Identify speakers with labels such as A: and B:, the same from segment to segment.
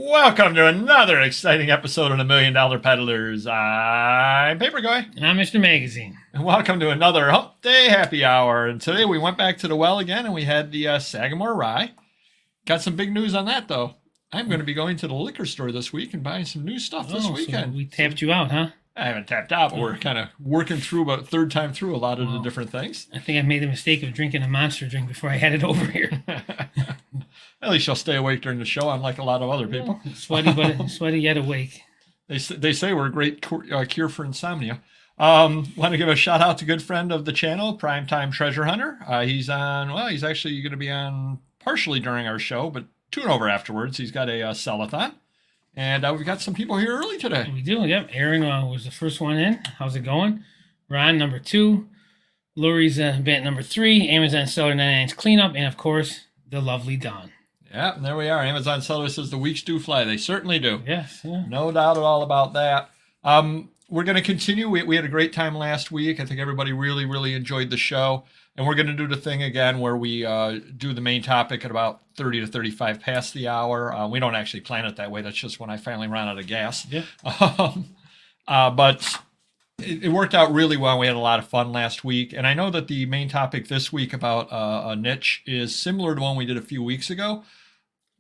A: Welcome to another exciting episode of the $1 Million Peddlers. I'm Paper Guy.
B: And I'm Mr. Magazine.
A: And welcome to another Hump Day Happy Hour. And today we went back to the well again and we had the Sagamore Rye. Got some big news on that, though. I'm going to be going to the liquor store this week and buying some new stuff this weekend.
B: So we tapped you out, huh?
A: I haven't tapped out, but we're kind of working through about third time through a lot of the different things.
B: I think I made the mistake of drinking a Monster drink before I had it over here.
A: At least I'll stay awake during the show, unlike a lot of other people.
B: Sweaty yet awake.
A: They say we're a great cure for insomnia. Want to give a shout out to good friend of the channel, Primetime Treasure Hunter. He's actually going to be on partially during our show, but tune over afterwards. He's got a sell-a-thon. And we've got some people here early today.
B: We do, yep. Aaron was the first one in. How's it going? Ron, number 2. Lori's bet number 3. Amazon Seller 99's cleanup. And, of course, the lovely Dawn.
A: Yeah, and there we are. Amazon Seller says the weeks do fly. They certainly do.
B: Yes. Yeah.
A: No doubt at all about that. We're going to continue. We had a great time last week. I think everybody really, really enjoyed the show. And we're going to do the thing again where we do the main topic at about 30 to 35 past the hour. We don't actually plan it that way. That's just when I finally run out of gas.
B: Yeah.
A: But it worked out really well. We had a lot of fun last week. And I know that the main topic this week about a niche is similar to one we did a few weeks ago.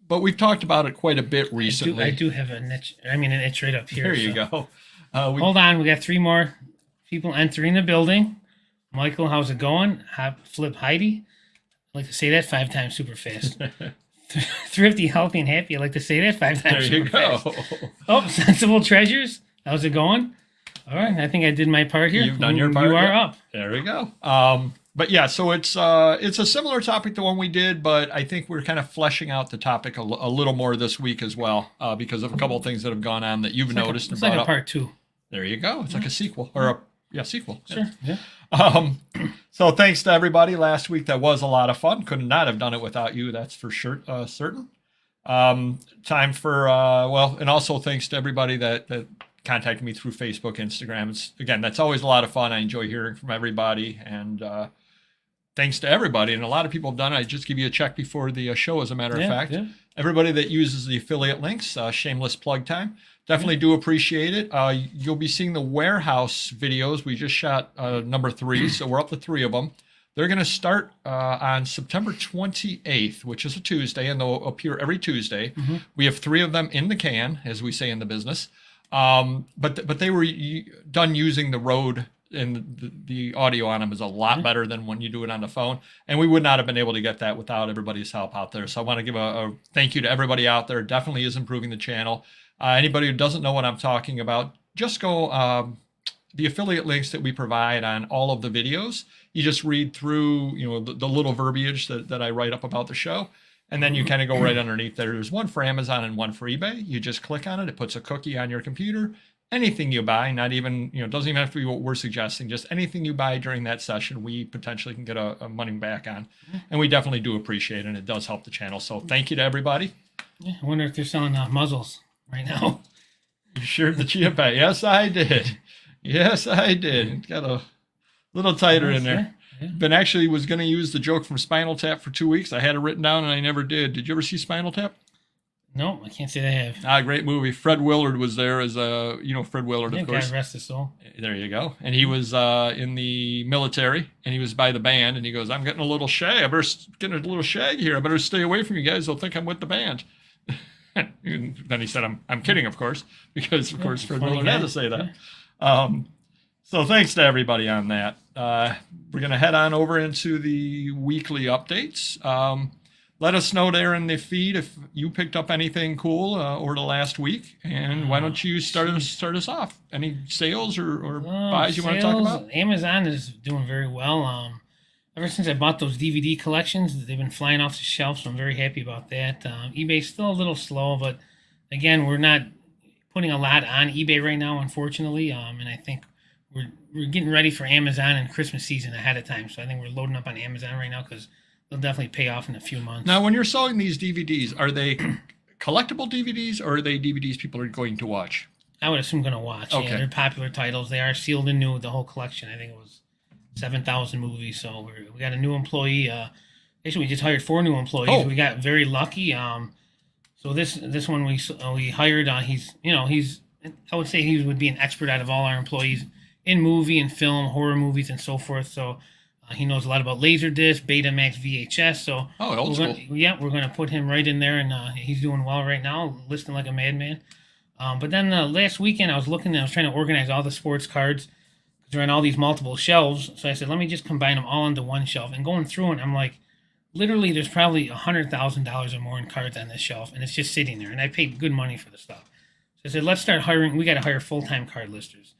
A: But we've talked about it quite a bit recently.
B: I do have a niche. An itch right up here.
A: There you go.
B: Hold on. We got 3 more people entering the building. Michael, how's it going? Flip Heidi. I like to say that 5 times super fast. Thrifty, healthy, and happy. I like to say that 5 times super fast. Oh, Sensible Treasures. How's it going? All right. I think I did my part here.
A: You've done your part.
B: You are up.
A: There we go. But yeah, so it's a similar topic to one we did, but I think we're kind of fleshing out the topic a little more this week as well because of a couple of things that have gone on that you've noticed.
B: It's like a part 2.
A: There you go. It's like a sequel or sequel.
B: Sure. Yeah.
A: So thanks to everybody last week. That was a lot of fun. Could not have done it without you. That's for sure. Certain. Time for, and also thanks to everybody that contacted me through Facebook, Instagram. Again, that's always a lot of fun. I enjoy hearing from everybody and, thanks to everybody. And a lot of people have done it. I just give you a check before the show, as a matter of fact. Yeah. Everybody that uses the affiliate links, shameless plug time. Definitely do appreciate it. You'll be seeing the warehouse videos. We just shot number 3, so we're up to 3 of them. They're going to start on September 28th, which is a Tuesday, and they'll appear every Tuesday. Mm-hmm. We have 3 of them in the can, as we say in the business. But they were done using the Rode, and the audio on them is a lot better than when you do it on the phone. And we would not have been able to get that without everybody's help out there. So I want to give a thank you to everybody out there. It definitely is improving the channel. Anybody who doesn't know what I'm talking about, just go the affiliate links that we provide on all of the videos. You just read through, the little verbiage that I write up about the show. And then you kind of go right underneath there. There's one for Amazon and one for eBay. You just click on it. It puts a cookie on your computer. Anything you buy, not even, doesn't even have to be what we're suggesting. Just anything you buy during that session, we potentially can get a money back on. And we definitely do appreciate it. And it does help the channel. So thank you to everybody.
B: Yeah, I wonder if they're selling muzzles right now.
A: You shared the chia pet. Yes, I did. Yes, I did. Got a little tighter in there. Yeah. Ben actually was going to use the joke from Spinal Tap for 2 weeks. I had it written down and I never did. Did you ever see Spinal Tap?
B: No, I can't say I have.
A: Great movie. Fred Willard was there as Fred Willard, of course.
B: God rest his soul.
A: There you go. And he was in the military, and he was by the band, and he goes, "I'm getting a little shag. I better getting a little shag here. I better stay away from you guys. They'll think I'm with the band." And then he said, "I'm kidding, of course," because of course Fred Willard had to say that. Yeah. So thanks to everybody on that. We're going to head on over into the weekly updates. Let us know there in the feed if you picked up anything cool over the last week. And why don't you start us off? Any sales or buys you want to talk about?
B: Amazon is doing very well. Ever since I bought those DVD collections, they've been flying off the shelves, so I'm very happy about that. eBay's still a little slow, but again, we're not putting a lot on eBay right now, unfortunately. And I think we're getting ready for Amazon and Christmas season ahead of time. So I think we're loading up on Amazon right now because they'll definitely pay off in a few months.
A: Now, when you're selling these DVDs, are they collectible DVDs or are they DVDs people are going to watch?
B: I would assume going to watch. Okay. Yeah, they're popular titles. They are sealed and new, the whole collection. I think it was 7,000 movies. So we got a new employee. Actually, we just hired 4 new employees. Oh. We got very lucky. So this one we hired. He's I would say he would be an expert out of all our employees in movie and film, horror movies, and so forth. So he knows a lot about Laserdisc, Betamax, VHS. So
A: Oh, old school.
B: we're gonna put him right in there, and he's doing well right now, listing like a madman. But then last weekend I was trying to organize all the sports cards because they're on all these multiple shelves. So I said, let me just combine them all into one shelf. And going through it, I'm like, literally, there's probably $100,000 or more in cards on this shelf, and it's just sitting there. And I paid good money for the stuff. So I said, let's start hiring. We got to hire full-time card listers.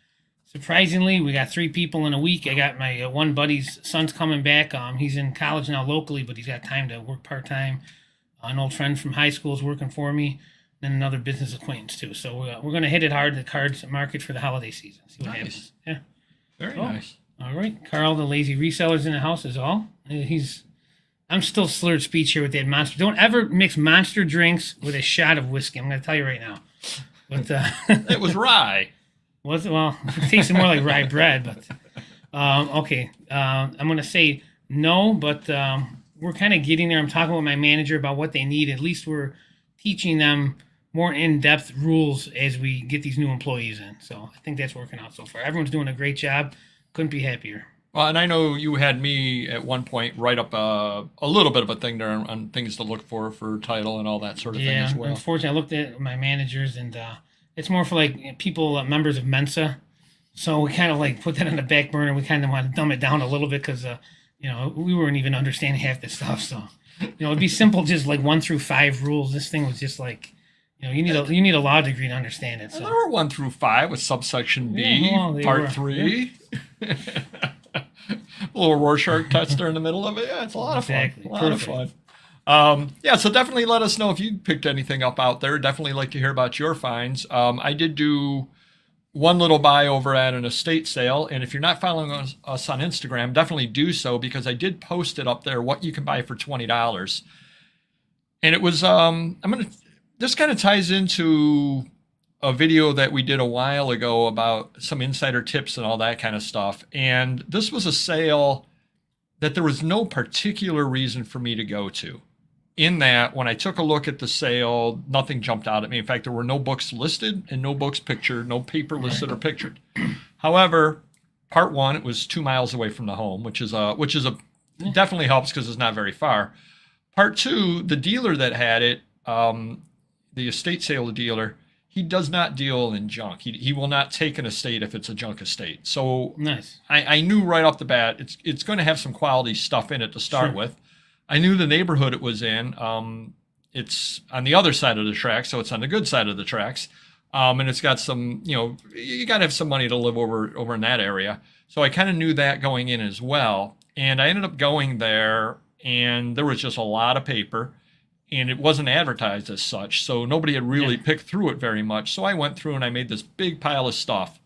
B: Surprisingly, we got 3 people in a week. I got my one buddy's son's coming back. He's in college now locally, but he's got time to work part-time. An old friend from high school is working for me, and another business acquaintance too. So we're going to hit it hard, the cards market for the holiday season. See what happens. Yeah.
A: Very nice.
B: All right. Carl, the lazy reseller's in the house is all. I'm still slurred speech here with that monster. Don't ever mix monster drinks with a shot of whiskey. I'm going to tell you right now. But
A: It was rye.
B: Was it? Well, it tasted more like rye bread. But okay. I'm going to say no, but we're kind of getting there. I'm talking with my manager about what they need. At least we're teaching them more in-depth rules as we get these new employees in. So I think that's working out so far. Everyone's doing a great job. Couldn't be happier.
A: Well, and I know you had me at one point write up a little bit of a thing there on things to look for title and all that sort of thing as well.
B: Unfortunately, I looked at my managers, and it's more for like people, members of Mensa. So we kind of like put that on the back burner. We kind of want to dumb it down a little bit because, we weren't even understanding half this stuff. So, it'd be simple, just like 1 through 5 rules. This thing was just like, you need a law degree to understand it. So.
A: And there were 1 through 5 with subsection B, part 3. Yeah. A little Rorschach test there in the middle of it. Yeah, it's a lot of fun. A lot of fun. So definitely let us know if you picked anything up out there. Definitely like to hear about your finds. I did do one little buy over at an estate sale, and if you're not following us on Instagram, definitely do so because I did post it up there what you can buy for $20. And it was this kind of ties into a video that we did a while ago about some insider tips and all that kind of stuff. And this was a sale that there was no particular reason for me to go to. In that, when I took a look at the sale, nothing jumped out at me. In fact, there were no books listed and no books pictured, no paper listed or pictured. However, part 1, it was 2 miles away from the home, which definitely helps because it's not very far. Part 2, the dealer that had it, the estate sale dealer, he does not deal in junk. He will not take an estate if it's a junk estate. So
B: nice.
A: I knew right off the bat it's going to have some quality stuff in it to start with. I knew the neighborhood it was in. It's on the other side of the tracks, so it's on the good side of the tracks. And it's got some, you got to have some money to live over in that area. So I kind of knew that going in as well. And I ended up going there, and there was just a lot of paper. And it wasn't advertised as such, so nobody had really picked through it very much. So I went through and I made this big pile of stuff.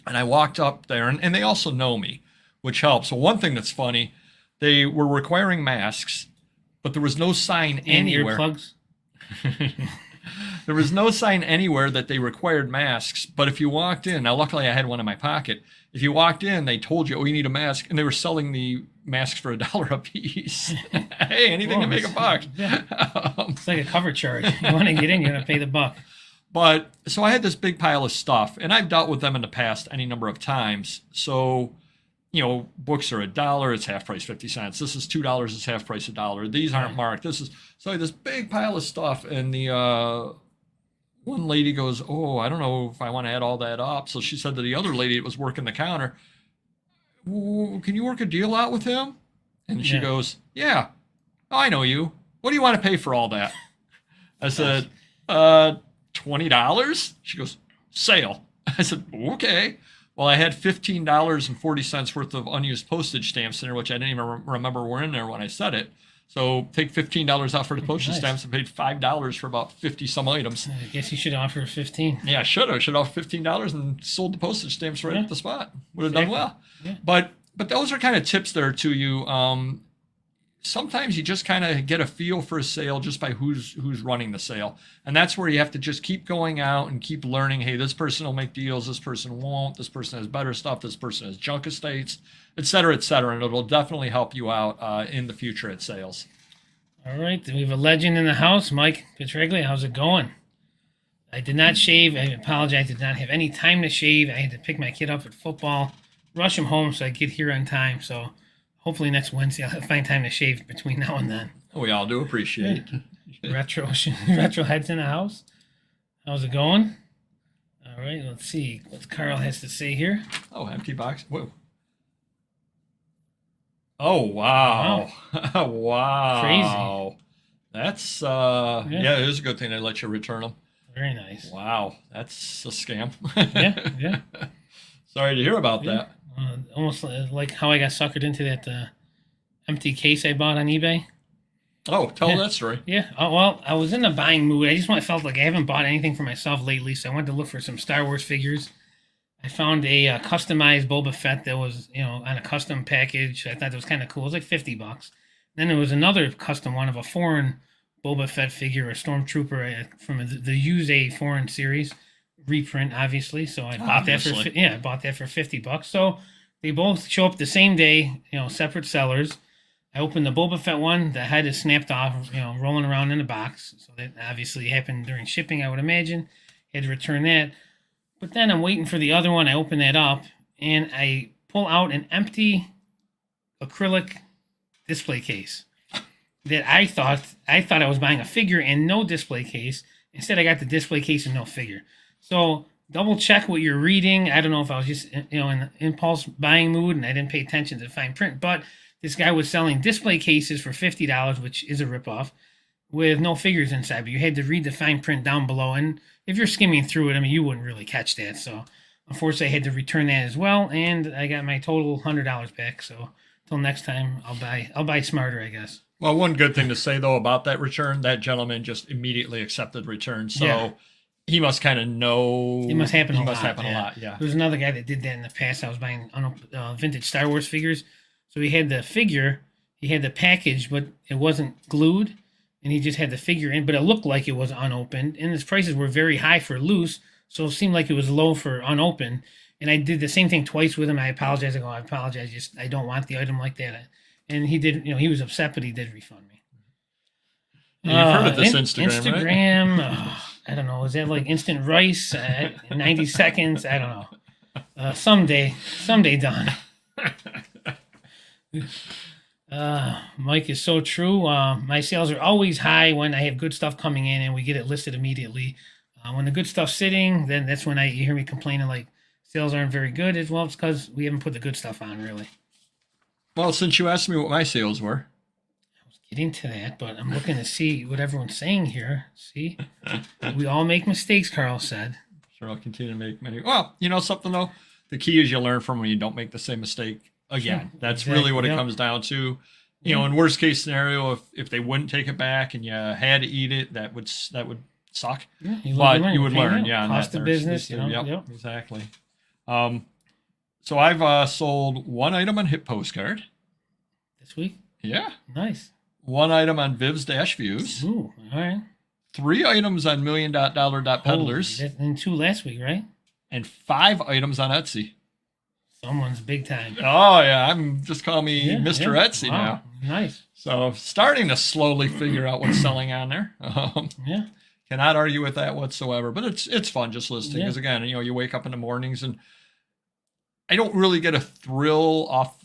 A: And I walked up there, and they also know me, which helps. So one thing that's funny, they were requiring masks, but there was no sign anywhere.
B: And earplugs?
A: There was no sign anywhere that they required masks. But if you walked in, now luckily I had one in my pocket. If you walked in, they told you, oh, you need a mask. And they were selling the masks for $1 a piece. Hey, anything to make a buck.
B: Yeah. It's like a cover charge. You want to get in, you're going to pay the buck.
A: But so I had this big pile of stuff, and I've dealt with them in the past any number of times. So, books are $1, it's half price 50 cents. This is $2, it's half price $1. These aren't marked. So I had this big pile of stuff, and the one lady goes, oh, I don't know if I want to add all that up. So she said to the other lady that was working the counter, can you work a deal out with him? And she goes, yeah. Oh, I know you. What do you want to pay for all that? I said, $20. She goes, sale. I said, okay. Well, I had $15.40 worth of unused postage stamps in there, which I didn't even remember were in there when I said it. So take $15 out for the postage stamps and paid $5 for about 50 some items.
B: I guess you should offer 15.
A: Yeah, I should have. Should offer $15 and sold the postage stamps right at the spot. Would have done well.
B: Yeah.
A: But those are kind of tips there to you. Sometimes you just kind of get a feel for a sale just by who's running the sale. And that's where you have to just keep going out and keep learning, hey, this person will make deals, this person won't, this person has better stuff, this person has junk estates, et cetera, and it'll definitely help you out in the future at sales.
B: All right, we have a legend in the house, Mike Petraglia. How's it going? I did not shave. I apologize. I did not have any time to shave. I had to pick my kid up at football, rush him home so I get here on time. So hopefully next Wednesday I'll find time to shave between now and then.
A: We all do appreciate
B: Retro heads in the house. How's it going? All right, let's see what Carl has to say here.
A: Oh, empty box. Whoa. Oh, wow. Wow.
B: Crazy.
A: That's, yeah, it is a good thing they let you return them.
B: Very nice.
A: Wow. That's a scam.
B: Yeah.
A: Sorry to hear about that.
B: Almost like how I got suckered into that empty case I bought on eBay.
A: Oh, tell that story.
B: Yeah. Well, I was in the buying mood. I felt like I haven't bought anything for myself lately, so I went to look for some Star Wars figures. I found a customized Boba Fett that was, on a custom package. I thought it was kind of cool. It was like $50. Then there was another custom one of a foreign Boba Fett figure, a stormtrooper from the Use a Foreign series reprint, obviously. So I bought that for $50. So they both show up the same day, separate sellers. I opened the Boba Fett one. The head is snapped off, rolling around in the box. So that obviously happened during shipping, I would imagine. Had to return that. But then I'm waiting for the other one. I open that up, and I pull out an empty acrylic display case that I thought I was buying a figure and no display case. Instead, I got the display case and no figure. So double check what you're reading. I don't know if I was just in the impulse buying mood and I didn't pay attention to the fine print, but this guy was selling display cases for $50, which is a ripoff, with no figures inside. But you had to read the fine print down below, and if you're skimming through it, I mean, you wouldn't really catch that. So unfortunately, I had to return that as well, and I got my total $100 back. So until next time, I'll buy smarter, I guess.
A: Well, one good thing to say though about that return, that gentleman just immediately accepted return. So he must kind of know.
B: It must happen a
A: lot. Yeah.
B: There was another guy that did that in the past. I was buying vintage Star Wars figures. So he had the figure, he had the package, but it wasn't glued, and he just had the figure in, but it looked like it was unopened, and his prices were very high for loose, so it seemed like it was low for unopened. And I did the same thing twice with him. I apologize. I go, I apologize. I don't want the item like that. And he did, he was upset, but he did refund me.
A: You've heard of this Instagram,
B: right? I don't know. Is that like instant rice? 90 seconds? I don't know. Someday, Don. Mike is so true. My sales are always high when I have good stuff coming in and we get it listed immediately. When the good stuff's sitting, then that's when you hear me complaining like sales aren't very good. As well, it's because we haven't put the good stuff on, really.
A: Well, since you asked me what my sales were,
B: I was getting to that, but I'm looking to see what everyone's saying here. See, we all make mistakes, Carl said.
A: Sure, I'll continue to make many. Well, something though, the key is you learn from when you don't make the same mistake again. That's really what it comes down to. In worst case scenario, if they wouldn't take it back and you had to eat it, that would suck.
B: Yeah,
A: you would learn. Yeah,
B: cost of business.
A: Yep, exactly. So I've sold one item on Hit Postcard
B: this week.
A: Yeah,
B: nice.
A: One item on Vivs-Views.
B: Ooh, all right.
A: 3 items on $million.dollar.peddlers.
B: And 2 last week, right?
A: And 5 items on Etsy.
B: Someone's big time.
A: Oh, yeah. Just call me Mr. Etsy now.
B: Nice.
A: So starting to slowly figure out what's selling on there. Cannot argue with that whatsoever. But it's fun just listing. Because, again, you wake up in the mornings and I don't really get a thrill off.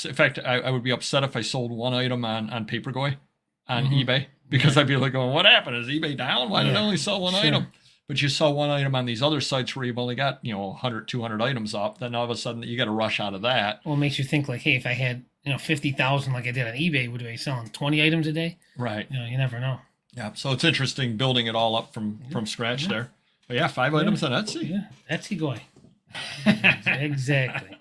A: In fact, I would be upset if I sold one item on Papergoy on eBay. Because I'd be like, going, what happened? Is eBay down? Why did I only sell one item? But you sell one item on these other sites where you've only got, 100, 200 items up, then all of a sudden you got to rush out of that.
B: Well, it makes you think like, hey, if I had, 50,000 like I did on eBay, would I be selling 20 items a day?
A: Right.
B: You never know.
A: Yeah. So it's interesting building it all up from scratch there. But 5 items on Etsy.
B: Yeah. Etsy goy. Exactly.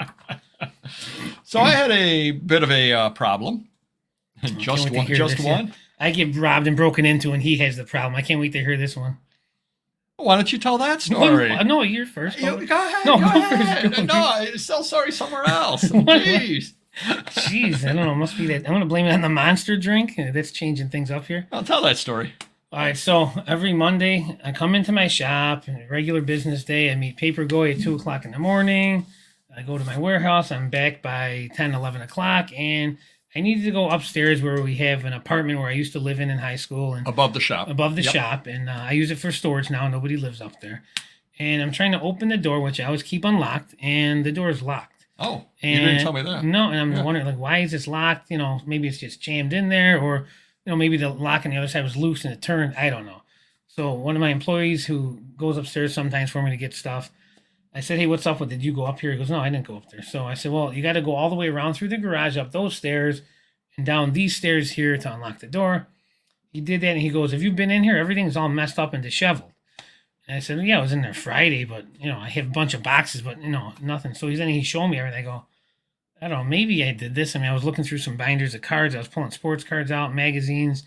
A: So I had a bit of a problem. Just one.
B: I get robbed and broken into and he has the problem. I can't wait to hear this one.
A: Why don't you tell that story?
B: No, you're first.
A: Go ahead.
B: No,
A: go
B: ahead.
A: First. No, I sell sorry somewhere else. Jeez.
B: Jeez, I don't know. Must be that. I'm going to blame it on the Monster drink. That's changing things up here.
A: I'll tell that story.
B: All right, so every Monday, I come into my shop, regular business day. I meet Papergoy at 2 o'clock in the morning. I go to my warehouse. I'm back by 10, 11 o'clock, and I needed to go upstairs where we have an apartment where I used to live in high school, and
A: Above the shop.
B: above the
A: Yep.
B: shop, and I use it for storage now. Nobody lives up there, and I'm trying to open the door, which I always keep unlocked, and the door is locked.
A: Oh,
B: And
A: you didn't tell me that.
B: no, and I'm
A: Yeah.
B: wondering like, why is this locked? Maybe it's just jammed in there, or maybe the lock on the other side was loose and it turned. I don't know. So one of my employees who goes upstairs sometimes for me to get stuff, I said, "Hey, what's up with? Did you go up here?" He goes, "No, I didn't go up there." So I said, "Well, you got to go all the way around through the garage, up those stairs, and down these stairs here to unlock the door." He did that, and he goes, "Have you been in here? Everything's all messed up and disheveled." And I said, "Yeah, I was in there Friday, but I have a bunch of boxes, but nothing." So he showed me everything. I go, "I don't know, maybe I did this." I mean, I was looking through some binders of cards. I was pulling sports cards out, magazines,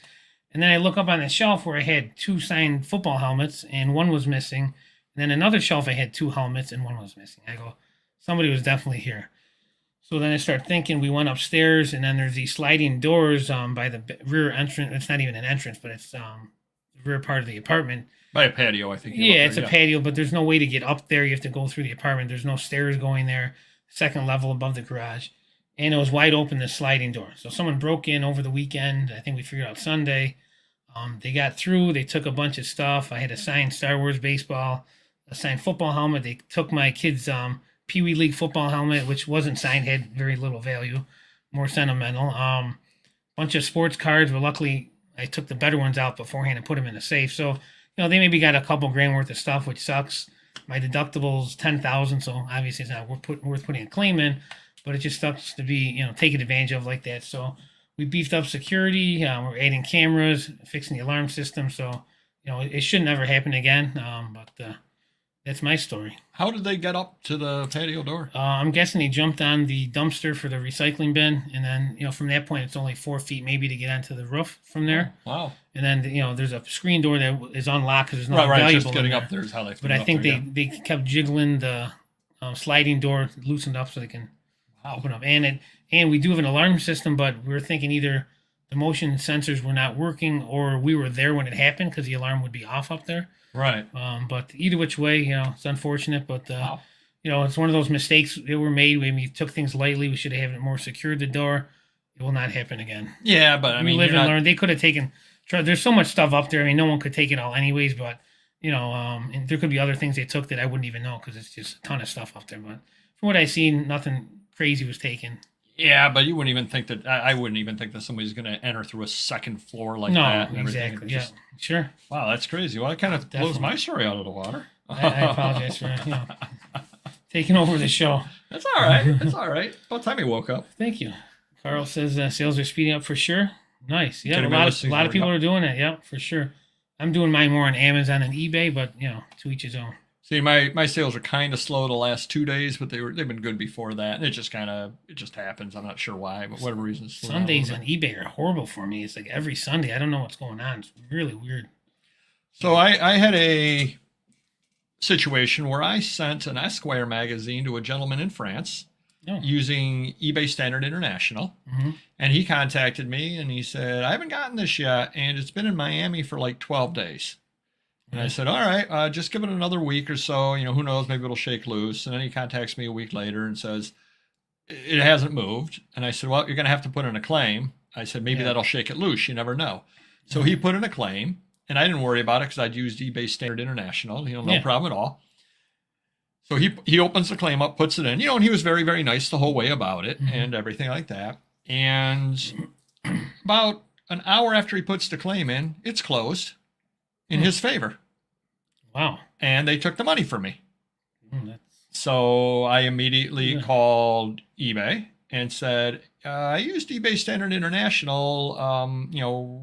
B: and then I look up on the shelf where I had 2 signed football helmets, and one was missing. And then another shelf I had 2 helmets, and one was missing. I go, somebody was definitely here. So then I start thinking. We went upstairs, and then there's these sliding doors by the rear entrance. It's not even an entrance, but it's the rear part of the apartment.
A: By a patio, I think.
B: Yeah, it's a patio, but there's no way to get up there. You have to go through the apartment. There's no stairs going there. Second level above the garage. And it was wide open, the sliding door. So someone broke in over the weekend. I think we figured out Sunday. They got through. They took a bunch of stuff. I had a signed Star Wars baseball, a signed football helmet. They took my kid's Pee Wee League football helmet, which wasn't signed, had very little value, more sentimental. Bunch of sports cards, but luckily I took the better ones out beforehand and put them in a safe. So, they maybe got a couple grand worth of stuff, which sucks. My deductible's $10,000, so obviously it's not worth putting a claim in, but it just sucks to be, taken advantage of like that. So we beefed up security. We're adding cameras, fixing the alarm system. So, it should never happen again. But that's my story.
A: How did they get up to the patio door?
B: I'm guessing they jumped on the dumpster for the recycling bin, and then from that point it's only 4 feet maybe to get onto the roof from there.
A: Wow.
B: And then there's a screen door that is unlocked because there's nothing
A: Right.
B: valuable
A: Just getting
B: in
A: up there is how they.
B: But I think they kept jiggling the sliding door, loosened up so they can open up. And we do have an alarm system, but we were thinking either the motion sensors were not working or we were there when it happened because the alarm would be off up there.
A: Right.
B: But either which way, it's unfortunate. But
A: Wow.
B: it's one of those mistakes that were made. We took things lightly. We should have it more secured the door. It will not happen again.
A: Yeah, but I mean,
B: live and learn. They could have taken. There's so much stuff up there. I mean, no one could take it all anyways. But and there could be other things they took that I wouldn't even know because it's just a ton of stuff up there. But from what I've seen, nothing crazy was taken.
A: Yeah, but you wouldn't even think that. I wouldn't even think that somebody's going to enter through a second floor like
B: No,
A: that. And everything.
B: exactly.
A: It
B: Yeah,
A: just-
B: sure.
A: Wow, that's crazy. Well, it kind of blows
B: Definitely.
A: my story out of the water.
B: I apologize for taking over the show.
A: That's all right. That's all right. About time he woke up.
B: Thank you. Carl says sales are speeding up for sure. Nice. Yeah,
A: Getting
B: a
A: my
B: lot
A: listings
B: of people
A: up.
B: are doing it. Yeah, for sure. I'm doing mine more on Amazon and eBay, but to each his own.
A: See, my sales are kind of slow the last 2 days, but they've been good before that. And it just happens. I'm not sure why, but whatever reason. it's slowed down a
B: Sundays
A: little
B: on
A: bit.
B: eBay are horrible for me. It's like every Sunday. I don't know what's going on. It's really weird.
A: So I had a situation where I sent an Esquire magazine to a gentleman in France
B: Oh.
A: using eBay Standard International.
B: Mm-hmm.
A: And he contacted me and he said, I haven't gotten this yet. And it's been in Miami for like 12 days. And I said, all right, just give it another week or so. Who knows? Maybe it'll shake loose. And then he contacts me a week later and says, it hasn't moved. And I said, well, you're going to have to put in a claim. I said, maybe that'll shake it loose. You never know. So he put in a claim. And I didn't worry about it because I'd used eBay Standard International. No problem at all. So he opens the claim up, puts it in. And he was very, very nice the whole way about it and everything like that. And about an hour after he puts the claim in, it's closed in his favor.
B: Wow.
A: And they took the money from me.
B: That's
A: So I immediately called eBay and said, I used eBay Standard International.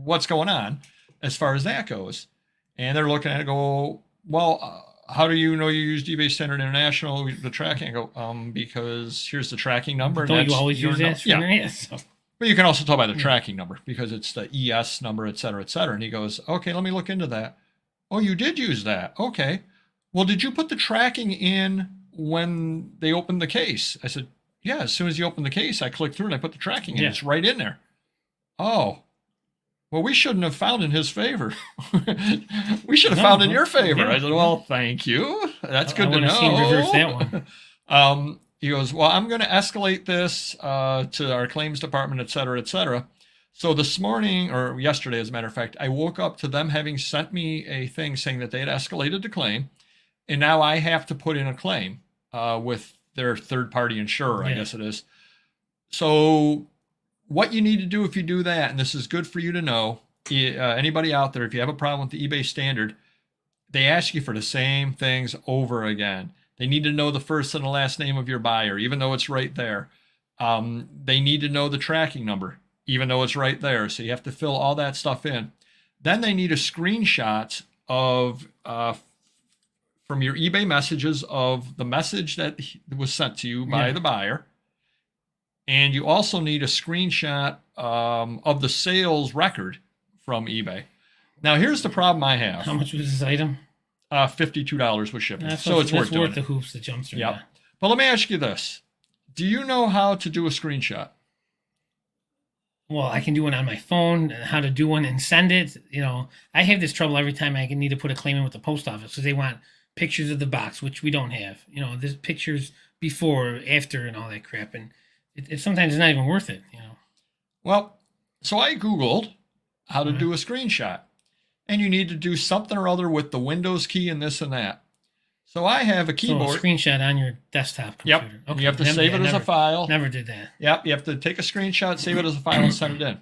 A: What's going on as far as that goes? And they're looking at it and go, well, how do you know you used eBay Standard International, the tracking? I go, because here's the tracking number. and
B: Don't you
A: that's
B: always
A: your
B: use that?
A: Yeah.
B: So,
A: But you can also tell by the tracking number because it's the ES number, et cetera, et cetera. And he goes, okay, let me look into that. Oh, you did use that. Okay. Well, did you put the tracking in when they opened the case? I said, yeah, as soon as you opened the case, I clicked through and I put the tracking in.
B: Yeah.
A: It's right in there. Oh, well, we shouldn't have found in his favor. We should have found in your favor.
B: Yeah.
A: I said, well, thank you. That's good to
B: wouldn't have seen
A: know.
B: reverse that one.
A: he goes, well, I'm going to escalate this to our claims department, et cetera, et cetera. So this morning, or yesterday, as a matter of fact, I woke up to them having sent me a thing saying that they had escalated the claim, and now I have to put in a claim with their third-party insurer, I guess it is. So what you need to do if you do that, and this is good for you to know, anybody out there, if you have a problem with the eBay standard, they ask you for the same things over again. They need to know the first and the last name of your buyer, even though it's right there. They need to know the tracking number, even though it's right there. So you have to fill all that stuff in. Then they need a screenshot of from your eBay messages of the message that was sent to you by the buyer. And you also need a screenshot of the sales record from eBay. Now, here's the problem I have.
B: How much was this item?
A: $52 with shipping. So it's worth doing.
B: The hoops to jump through.
A: Yep. But let me ask you this. Do you know how to do a screenshot?
B: Well, I can do one on my phone, how to do one and send it. You know, I have this trouble every time I need to put a claim in with the post office because they want pictures of the box, which we don't have. You know, there's pictures before, after, and all that crap. And it sometimes it's not even worth it, you know.
A: Well, so I Googled how to do a screenshot. And you need to do something or other with the Windows key and this and that. So I have a keyboard.
B: So a screenshot on your desktop computer.
A: Yep.
B: Okay.
A: You have to save it as a file.
B: Never did that.
A: Yep. You have to take a screenshot, save it as a file, and send it in.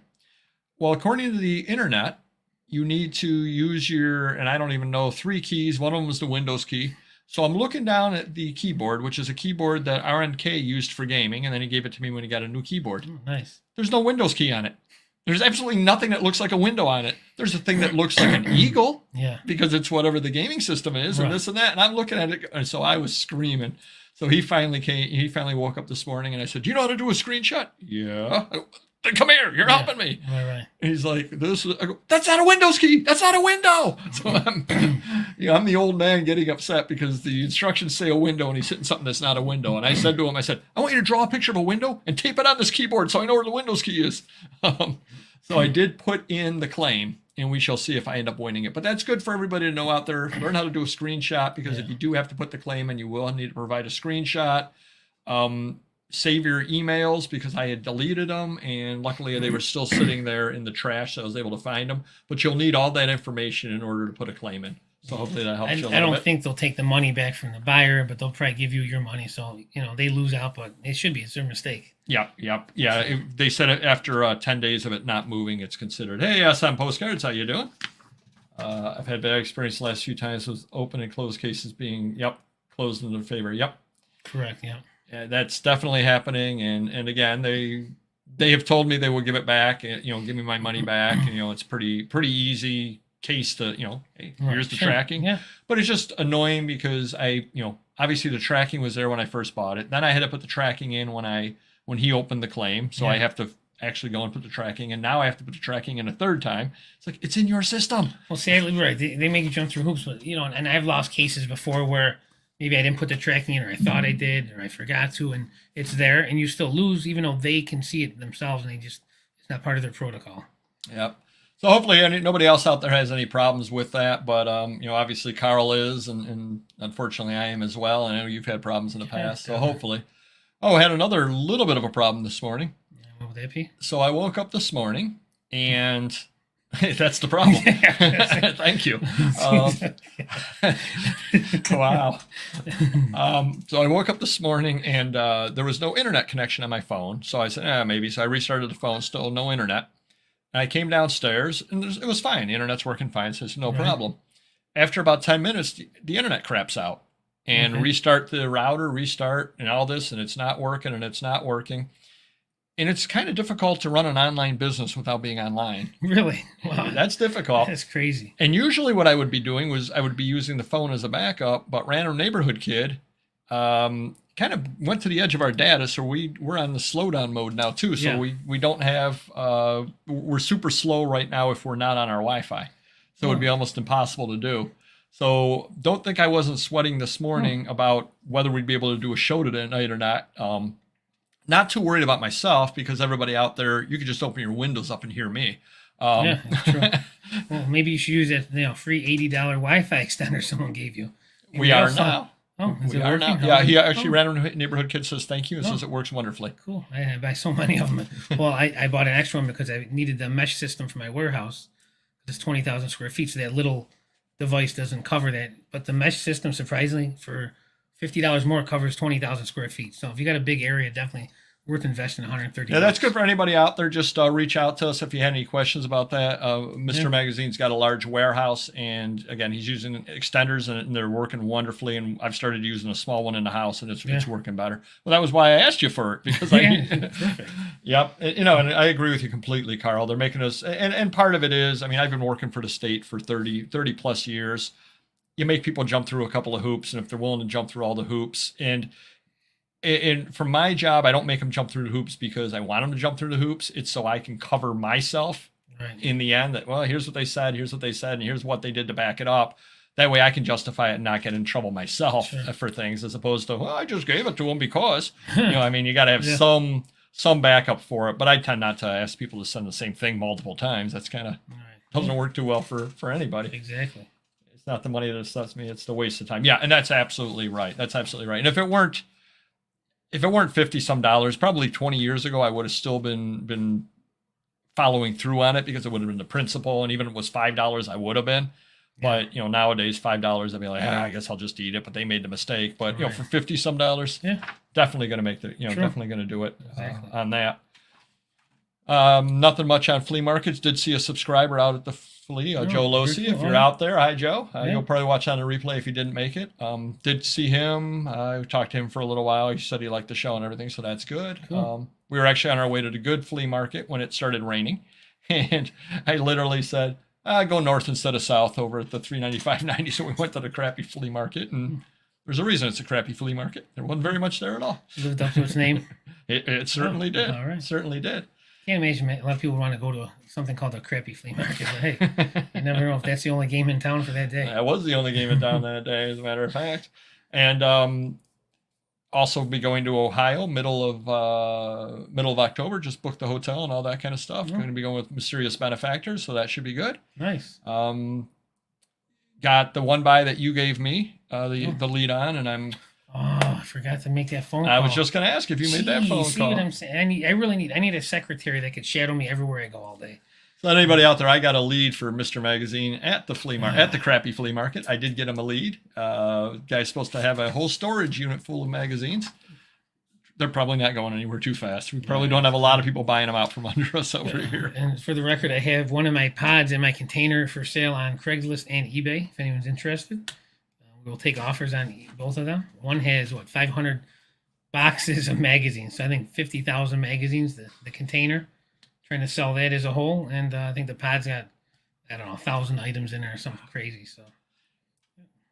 A: Well, according to the internet, you need to use your, and I don't even know, 3 keys. One of them is the Windows key. So I'm looking down at the keyboard, which is a keyboard that RNK used for gaming, and then he gave it to me when he got a new keyboard.
B: Oh, nice.
A: There's no Windows key on it. There's absolutely nothing that looks like a window on it. There's a thing that looks like an eagle, because it's whatever the gaming system is, and this and that. And I'm looking at it, and so I was screaming. So he finally came. He finally woke up this morning, and I said, "Do you know how to do a screenshot?" Yeah. Then come here. You're helping me.
B: Right.
A: And he's like, "This." I go, "That's not a Windows key. That's not a window." So I'm the old man getting upset because the instructions say a window, and he's hitting something that's not a window. And I said to him, "I want you to draw a picture of a window and tape it on this keyboard so I know where the Windows key is." So I did put in the claim, and we shall see if I end up winning it. But that's good for everybody to know out there. Learn how to do a screenshot, because if you do have to put the claim in, you will need to provide a screenshot. Save your emails, because I had deleted them, and luckily they were still sitting there in the trash, so I was able to find them. But you'll need all that information in order to put a claim in. So hopefully that helps you a little bit.
B: I don't think they'll take the money back from the buyer, but they'll probably give you your money. So, you know, they lose out, but it should be. It's their mistake.
A: Yeah. They said it after 10 days of it not moving, it's considered, "Hey, SM Postcards, how you doing?" I've had bad experience the last few times with open and closed cases being, closed in their favor. Yep.
B: Correct,
A: Yeah, that's definitely happening. And again, they have told me they will give it back, give me my money back. And, it's pretty easy case to, hey, here's the tracking.
B: Yeah.
A: But it's just annoying because obviously the tracking was there when I first bought it. Then I had to put the tracking in when he opened the claim. So I have to actually go and put the tracking in. Now I have to put the tracking in a third time. It's like, it's in your system.
B: Well, sadly, right. They make you jump through hoops, but, and I've lost cases before where maybe I didn't put the tracking in, or I thought I did, or I forgot to, and it's there, and you still lose, even though they can see it themselves, and it's not part of their protocol.
A: Yep. So hopefully nobody else out there has any problems with that, but obviously Carl is, and unfortunately I am as well. I know you've had problems in the past, so hopefully. Oh, I had another little bit of a problem this morning.
B: What would that be?
A: So I woke up this morning, and that's the problem. Thank you. Wow. So I woke up this morning, and there was no internet connection on my phone. So I said, maybe. So I restarted the phone, still no internet. And I came downstairs, and it was fine. The internet's working fine, so it's no problem. After about 10 minutes, the internet craps out. And restart the router, and all this, and it's not working, and it's not working. And it's kind of difficult to run an online business without being online.
B: Really? Wow.
A: That's difficult.
B: That's crazy.
A: And usually what I would be doing was I would be using the phone as a backup, but Random Neighborhood Kid kind of went to the edge of our data, so we're on the slowdown mode now too. So we don't have, we're super slow right now if we're not on our Wi-Fi. So it would be almost impossible to do. So don't think I wasn't sweating this morning about whether we'd be able to do a show tonight or not. Not too worried about myself, because everybody out there, you could just open your windows up and hear me.
B: Yeah, that's true. Well, maybe you should use that free $80 Wi-Fi extender someone gave you.
A: We are now.
B: Oh, is
A: We
B: it
A: are
B: working?
A: now. Yeah, he actually
B: Oh,
A: Random Neighborhood Kid says thank you and
B: Oh.
A: says it works wonderfully.
B: cool. I buy so many of them. Well, I bought an extra one because I needed the mesh system for my warehouse. It's 20,000 square feet, so that little device doesn't cover that. But the mesh system, surprisingly, for $50 more, covers 20,000 square feet. So if you got a big area, definitely worth investing 130.
A: Yeah, that's good for anybody out there. Just reach out to us if you had any questions about that. Mr.
B: Yeah.
A: Magazine's got a large warehouse, and again, he's using extenders, and they're working wonderfully. And I've started using a small one in the house, and it's
B: Yeah.
A: working better. Well, that was why I asked you for it, because
B: Yeah, perfect.
A: Yep, you know, and I agree with you completely, Carl. They're making us, and part of it is, I mean, I've been working for the state for 30 plus years. You make people jump through a couple of hoops, and if they're willing to jump through all the hoops, and for my job, I don't make them jump through the hoops because I want them to jump through the hoops. It's so I can cover myself
B: Right.
A: in the end that, well, here's what they said, and here's what they did to back it up. That way I can justify it and not get in trouble myself
B: Sure.
A: for things, as opposed to, well, I just gave it to them because, you know, I mean, you got to have
B: Yeah.
A: some backup for it. But I tend not to ask people to send the same thing multiple times. That's kind of
B: Right.
A: doesn't work too well for anybody.
B: Exactly.
A: It's not the money that upsets me, it's the waste of time. Yeah, and that's absolutely right. That's absolutely right. And if it weren't 50 some dollars, probably 20 years ago, I would have still been following through on it because it would have been the principal. And even if it was $5, I would have been. But, you know, nowadays, $5, I'd be like, I guess I'll just eat it. But they made the mistake. But, you know,
B: Right.
A: for 50 some dollars,
B: Yeah.
A: definitely going to make the, you know,
B: Sure.
A: definitely going to do it
B: Exactly.
A: on that. Nothing much on flea markets. Did see a subscriber out at the flea,
B: Oh,
A: Joe
B: very
A: Losi.
B: cool.
A: If you're
B: Oh, yeah.
A: out there, hi Joe.
B: Yeah.
A: You'll probably watch on the replay if you didn't make it. Did see him. I talked to him for a little while. He said he liked the show and everything, so that's good.
B: Cool.
A: We were actually on our way to the good flea market when it started raining, and I literally said, "Go north instead of south over at the 395.90." So we went to the crappy flea market, and there's a reason it's a crappy flea market. There wasn't very much there at all.
B: Lived up to its name.
A: It certainly did.
B: all right.
A: It certainly did.
B: Can't imagine a lot of people want to go to something called a crappy flea market. But hey, you never know if that's the only game in town for that day.
A: That was the only game in town that day, as a matter of fact. And also be going to Ohio middle of October. Just booked the hotel and all that kind of stuff.
B: Oh.
A: Going to be going with Mysterious Benefactors, so that should be good.
B: Nice.
A: Got the one buy that you gave me the lead on, and
B: Oh, I forgot to make that phone call.
A: I was just going to ask if you made that phone
B: See
A: call.
B: what I'm saying? I need a secretary that could shadow me everywhere I go all day.
A: So anybody out there, I got a lead for Mr. Magazine at the flea market, at the crappy flea market. I did get him a lead. Guy's supposed to have a whole storage unit full of magazines. They're probably not going anywhere too fast. We probably don't have a lot of people buying them out from under us over here.
B: And for the record, I have one of my pods in my container for sale on Craigslist and eBay. If anyone's interested, we'll take offers on both of them. One has 500 boxes of magazines. So I think 50,000 magazines. The container, trying to sell that as a whole, and I think the pod's got 1,000 items in there or something crazy. So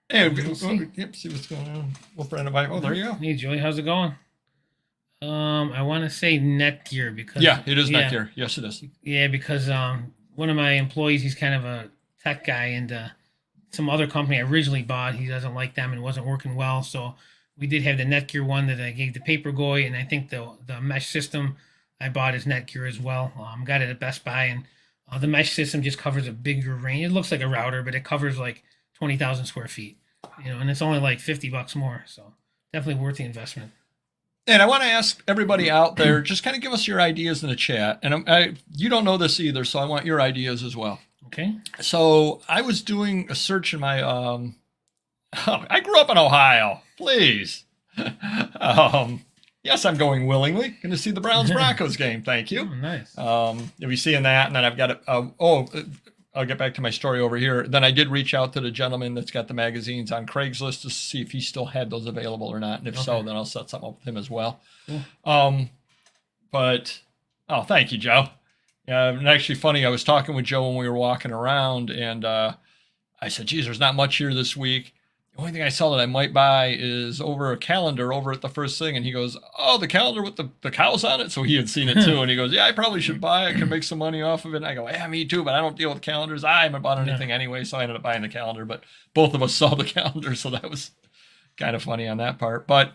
A: Hey,
B: We'll see.
A: yep, see what's going on. We'll friend of mine. Oh, there you go.
B: Hey Joey, how's it going? I want to say Netgear because
A: Yeah, it is Netgear. Yes, it is.
B: Yeah, because one of my employees, he's kind of a tech guy, and some other company I originally bought, he doesn't like them and it wasn't working well. So we did have the Netgear one that I gave the Paperboy, and I think the mesh system I bought is Netgear as well. Got it at Best Buy, and the mesh system just covers a bigger range. It looks like a router, but it covers like 20,000 square feet, and it's only like $50 more. So definitely worth the investment.
A: And I want to ask everybody out there, just kind of give us your ideas in the chat. And you don't know this either, so I want your ideas as well.
B: Okay.
A: So I was doing a search in my, I grew up in Ohio, please. Yes, I'm going willingly. Going to see the Browns-Broncos game. Thank you.
B: Oh, nice.
A: You'll be seeing that. And then I've got I'll get back to my story over here. Then I did reach out to the gentleman that's got the magazines on Craigslist to see if he still had those available or not. And if so, then I'll set something up with him as well.
B: Cool.
A: Thank you, Joe. Yeah, and actually funny, I was talking with Joe when we were walking around, and I said, geez, there's not much here this week. The only thing I saw that I might buy is over a calendar over at the first thing. And he goes, oh, the calendar with the cows on it? So he had seen it too. And he goes, yeah, I probably should buy it. I can make some money off of it. And I go, yeah, me too, but I don't deal with calendars. I haven't bought anything anyway. So I ended up buying the calendar, but both of us saw the calendar. So that was kind of funny on that part. But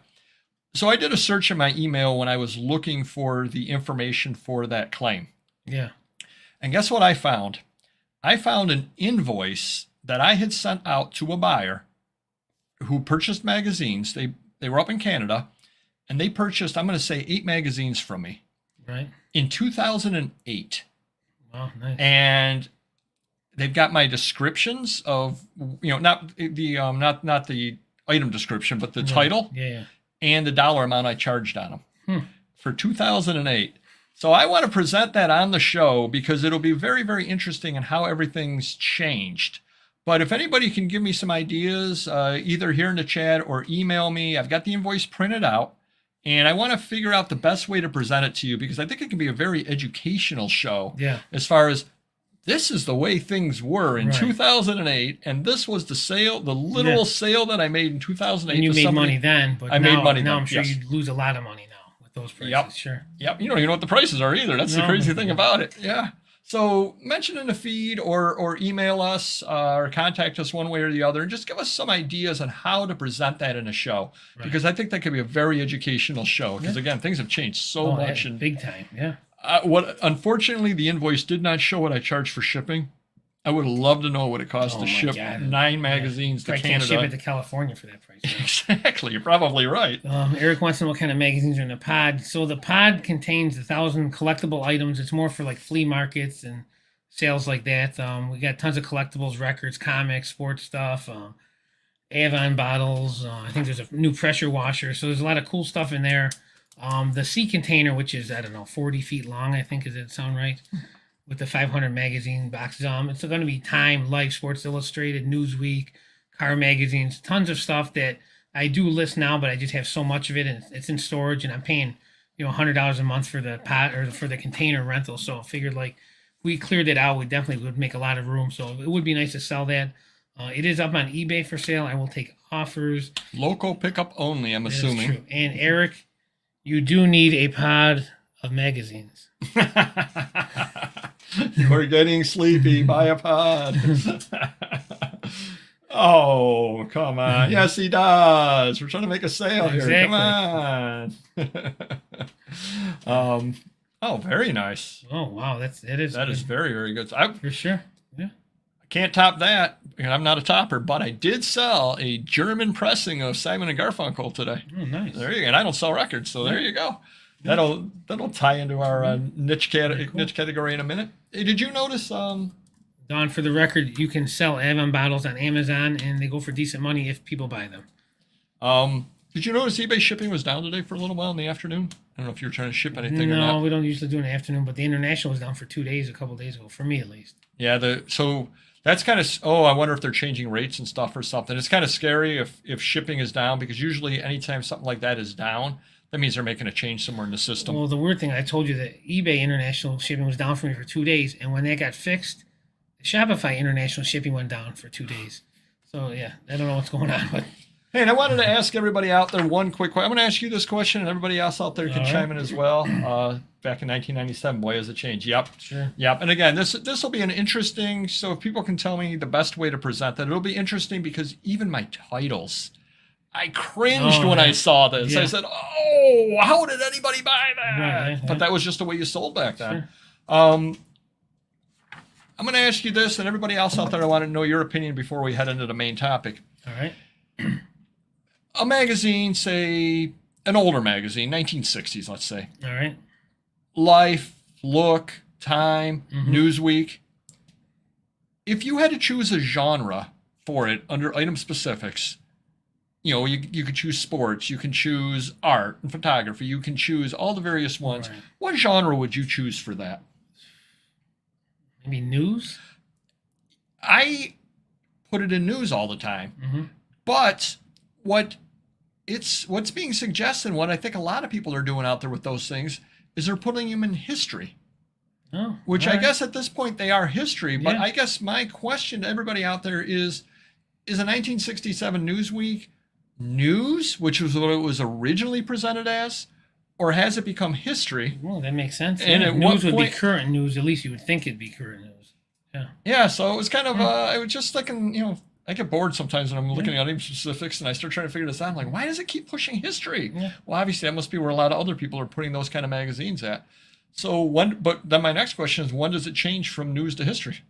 A: so I did a search in my email when I was looking for the information for that claim.
B: Yeah.
A: And guess what I found? I found an invoice that I had sent out to a buyer who purchased magazines. They were up in Canada, and they purchased, I'm going to say, 8 magazines from me
B: Right.
A: in 2008.
B: Wow, nice.
A: And they've got my descriptions of, not the item description, but the title
B: Yeah.
A: and the dollar amount I charged on them
B: Hmm.
A: for 2008. So I want to present that on the show because it'll be very, very interesting in how everything's changed. But if anybody can give me some ideas, either here in the chat or email me, I've got the invoice printed out, and I want to figure out the best way to present it to you because I think it can be a very educational show.
B: Yeah.
A: As far as this is the way things were in
B: Right.
A: 2008, and this was the sale, the literal sale that I made in 2008.
B: And you
A: to
B: made
A: somebody.
B: money then, but
A: I
B: now,
A: made money
B: now
A: then,
B: I'm sure
A: yes.
B: you'd lose a lot of money now with those prices.
A: Yep.
B: Sure.
A: Yep. You don't even know what the prices are either. That's the
B: No.
A: crazy thing about it. Yeah. So mention in the feed or email us or contact us one way or the other and just give us some ideas on how to present that in a show.
B: Right.
A: Because I think that could be a very educational show. Because again, things have changed so much. And
B: big time. Yeah.
A: unfortunately, the invoice did not show what I charged for shipping. I would love to know what it cost to
B: my
A: ship
B: God.
A: 9 magazines to
B: Probably
A: Canada.
B: can't ship it to California for that price.
A: Exactly. You're probably right.
B: Eric wants to know what kind of magazines are in the pod. So the pod contains 1,000 collectible items. It's more for like flea markets and sales like that. We got tons of collectibles, records, comics, sports stuff, Avon bottles. I think there's a new pressure washer. So there's a lot of cool stuff in there. The sea container, which is, I don't know, 40 feet long, I think. Does that sound right? With the 500 magazine boxes. It's going to be Time, Life, Sports Illustrated, Newsweek, car magazines, tons of stuff that I do list now, but I just have so much of it, and it's in storage, and I'm paying, $100 a month for the pot or for the container rental. So I figured like if we cleared it out, we definitely would make a lot of room. So it would be nice to sell that. It is up on eBay for sale. I will take offers.
A: Local pickup only, I'm
B: That is
A: assuming.
B: true. And Eric, you do need a pod of magazines.
A: You're getting sleepy. Buy a pod. Oh, come on. Yes, he does. We're trying to make a sale here. Come on. Oh, very nice.
B: Oh, wow. That is
A: very, very good.
B: for sure. Yeah.
A: I can't top that. And I'm not a topper, but I did sell a German pressing of Simon and Garfunkel today.
B: Oh, nice.
A: There you go. And I don't sell records, so there you go. That'll tie into our niche category in a minute. Hey, did you notice?
B: Don, for the record, you can sell Avon bottles on Amazon, and they go for decent money if people buy them.
A: Did you notice eBay shipping was down today for a little while in the afternoon? I don't know if you were trying to ship anything or not.
B: No, we don't usually do it in the afternoon, but the international was down for 2 days a couple days ago, for me at least.
A: Yeah, so that's kind of, I wonder if they're changing rates and stuff or something. It's kind of scary if shipping is down, because usually anytime something like that is down, that means they're making a change somewhere in the system.
B: Well, the weird thing, I told you that eBay international shipping was down for me for 2 days, and when that got fixed, the Shopify international shipping went down for 2 days. So, yeah, I don't know what's going on, but...
A: Hey, and I wanted to ask everybody out there one quick question. I'm going to ask you this question, and everybody else out there can chime in as well. Back in 1997, boy, has it changed. Yep.
B: Sure.
A: Yep. And again, this will be an interesting, so if people can tell me the best way to present that, it'll be interesting, because even my titles, I cringed when I saw this.
B: Yeah.
A: I said, oh, how did anybody buy that?
B: Right.
A: But that was just the way you sold back then.
B: Sure.
A: I'm going to ask you this, and everybody else out there, I want to know your opinion before we head into the main topic.
B: All right.
A: A magazine, say an older magazine, 1960s, let's say.
B: All right.
A: Life, Look, Time, Newsweek. If you had to choose a genre for it under item specifics, you could choose sports, you can choose art and photography, you can choose all the various ones.
B: Right.
A: What genre would you choose for that?
B: Maybe news?
A: I put it in news all the time.
B: Mm-hmm.
A: But what's being suggested, what I think a lot of people are doing out there with those things, is they're putting them in history.
B: Oh,
A: Which I guess at this point they are history. But
B: Yeah.
A: I guess my question to everybody out there is a 1967 Newsweek news, which was what it was originally presented as, or has it become history?
B: Well, that makes sense.
A: And
B: yeah.
A: at what
B: News would be
A: point-
B: current news. At least you would think it'd be current news. Yeah.
A: Yeah, so it was kind of, I was just thinking, I get bored sometimes when I'm looking at item specifics and I start trying to figure this out. I'm like, why does it keep pushing history?
B: Yeah.
A: Well, obviously that must be where a lot of other people are putting those kind of magazines at. So but then my next question is, when does it change from news to history?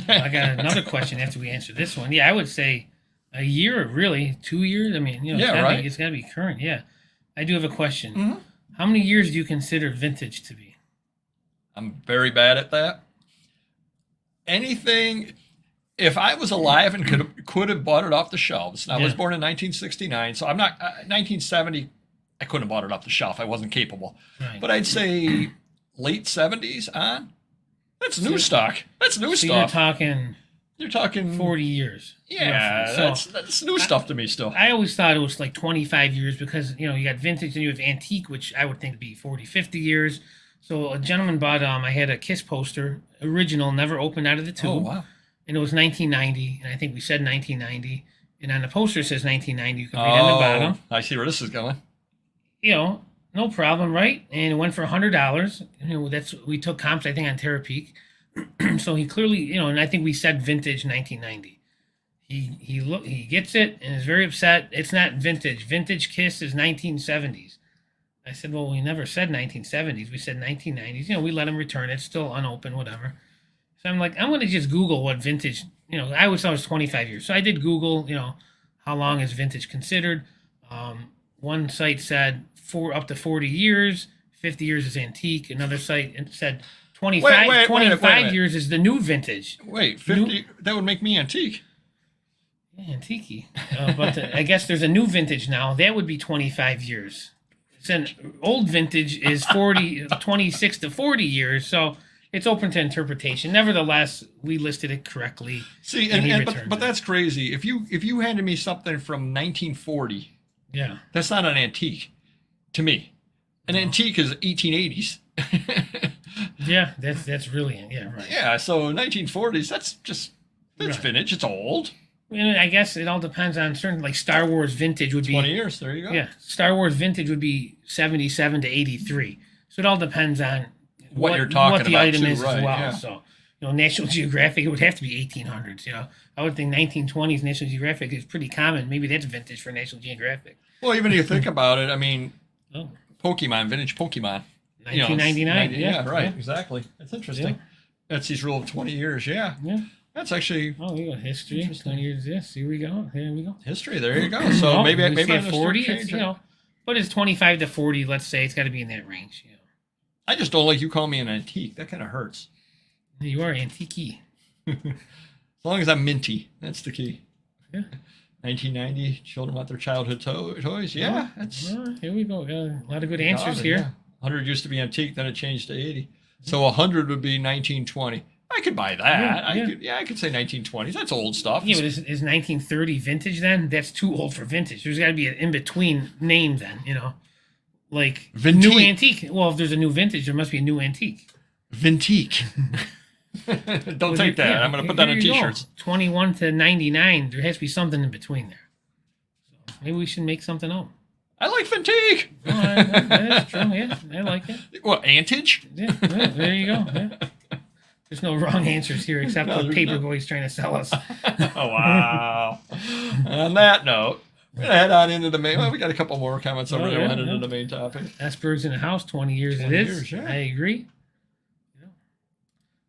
B: I got another question after we answer this one. Yeah, I would say A year, really? 2 years? I mean,
A: Yeah, right.
B: it's gotta be current. Yeah. I do have a question.
A: Mhm.
B: How many years do you consider vintage to be?
A: I'm very bad at that. Anything, if I was alive and could have bought it off the shelves. And I was
B: Yeah.
A: born in 1969, so I'm not 1970. I couldn't have bought it off the shelf. I wasn't capable.
B: Right.
A: But I'd say late 70s on. That's new
B: So-
A: stock. That's new
B: So
A: stuff.
B: you're talking
A: You're talking
B: 40 years.
A: Yeah,
B: roughly. So
A: that's new stuff to me still.
B: I always thought it was like 25 years because, you got vintage and you have antique, which I would think would be 40, 50 years. So a gentleman bought, I had a Kiss poster, original, never opened out of the tube.
A: Oh wow.
B: And it was 1990. And I think we said 1990. And on the poster it says 1990. You can read on the bottom.
A: I see where this is going.
B: No problem, right? And it went for $100. We took comps, I think, on Terapeak. So he clearly, and I think we said vintage 1990. He gets it and is very upset. It's not vintage. Vintage Kiss is 1970s. I said, well, we never said 1970s. We said 1990s. We let him return it. It's still unopened, whatever. So I'm like, I'm going to just Google what vintage, I always thought it was 25 years. So I did Google, how long is vintage considered. One site said up to 40 years, 50 years is antique. Another site said 25 years is the new vintage.
A: Wait, 50? That would make me antique.
B: Yeah, antique. But I guess there's a new vintage now. That would be 25 years. Then old vintage is 26 to 40 years. So it's open to interpretation. Nevertheless, we listed it correctly.
A: See, but that's crazy. If you handed me something from 1940,
B: yeah,
A: that's not an antique to me. An antique is 1880s.
B: Yeah, that's really right.
A: Yeah, so 1940s, that's
B: Right.
A: vintage. It's old.
B: I guess it all depends on certain, like Star Wars vintage would be
A: 20 years. There you go.
B: Yeah, Star Wars vintage would be 77 to 83. So it all depends on
A: What you're talking
B: what the
A: about
B: item
A: too,
B: is
A: right,
B: as well.
A: yeah.
B: So National Geographic, it would have to be 1800s. I would think 1920s National Geographic is pretty common. Maybe that's vintage for National Geographic.
A: Well, even if you think about it, I mean,
B: Oh,
A: vintage Pokemon.
B: 1999.
A: Yeah, right. Exactly. That's interesting.
B: Yeah.
A: Etsy's rule of 20 years. Yeah.
B: Yeah.
A: That's actually
B: Oh, we got history. 20 years. Yes. Here we go. Here we go.
A: history. There you go. So maybe
B: we say
A: I'm gonna
B: 40.
A: start
B: It's,
A: changing.
B: but it's 25 to 40. Let's say it's got to be in that range.
A: I just don't like you calling me an antique. That kind of hurts.
B: You are antique.
A: As long as I'm minty, that's the key.
B: Yeah.
A: 1990, children want their childhood toys. Yeah, that's
B: All right, here we go. A lot of good answers here.
A: Yeah. 100 used to be antique, then it changed to 80. So 100 would be 1920. I could buy that. I could say 1920s. That's old stuff.
B: Yeah, but is 1930 vintage then? That's too old for vintage. There's got to be an in-between name then, like
A: Vintique.
B: new antique. Well, if there's a new vintage, there must be a new antique.
A: Vintique. Don't take that.
B: Yeah,
A: I'm going to put that
B: here
A: on
B: you go.
A: t-shirts.
B: 21 to 99. There has to be something in between there. So maybe we should make something up.
A: I like Vintique.
B: Oh, that's true. Yeah, I like it.
A: Well, antage?
B: Yeah, there you go. Yeah. There's no wrong answers here except
A: No,
B: the
A: there's
B: paper
A: not.
B: boy's trying to sell us.
A: Oh, wow. On that note, we're going to head on into the main. Well, we got a couple more comments over there. We'll head into the main topic.
B: Asperger's in the house, 20 years
A: 20
B: it is.
A: years, yeah.
B: I agree. Yeah.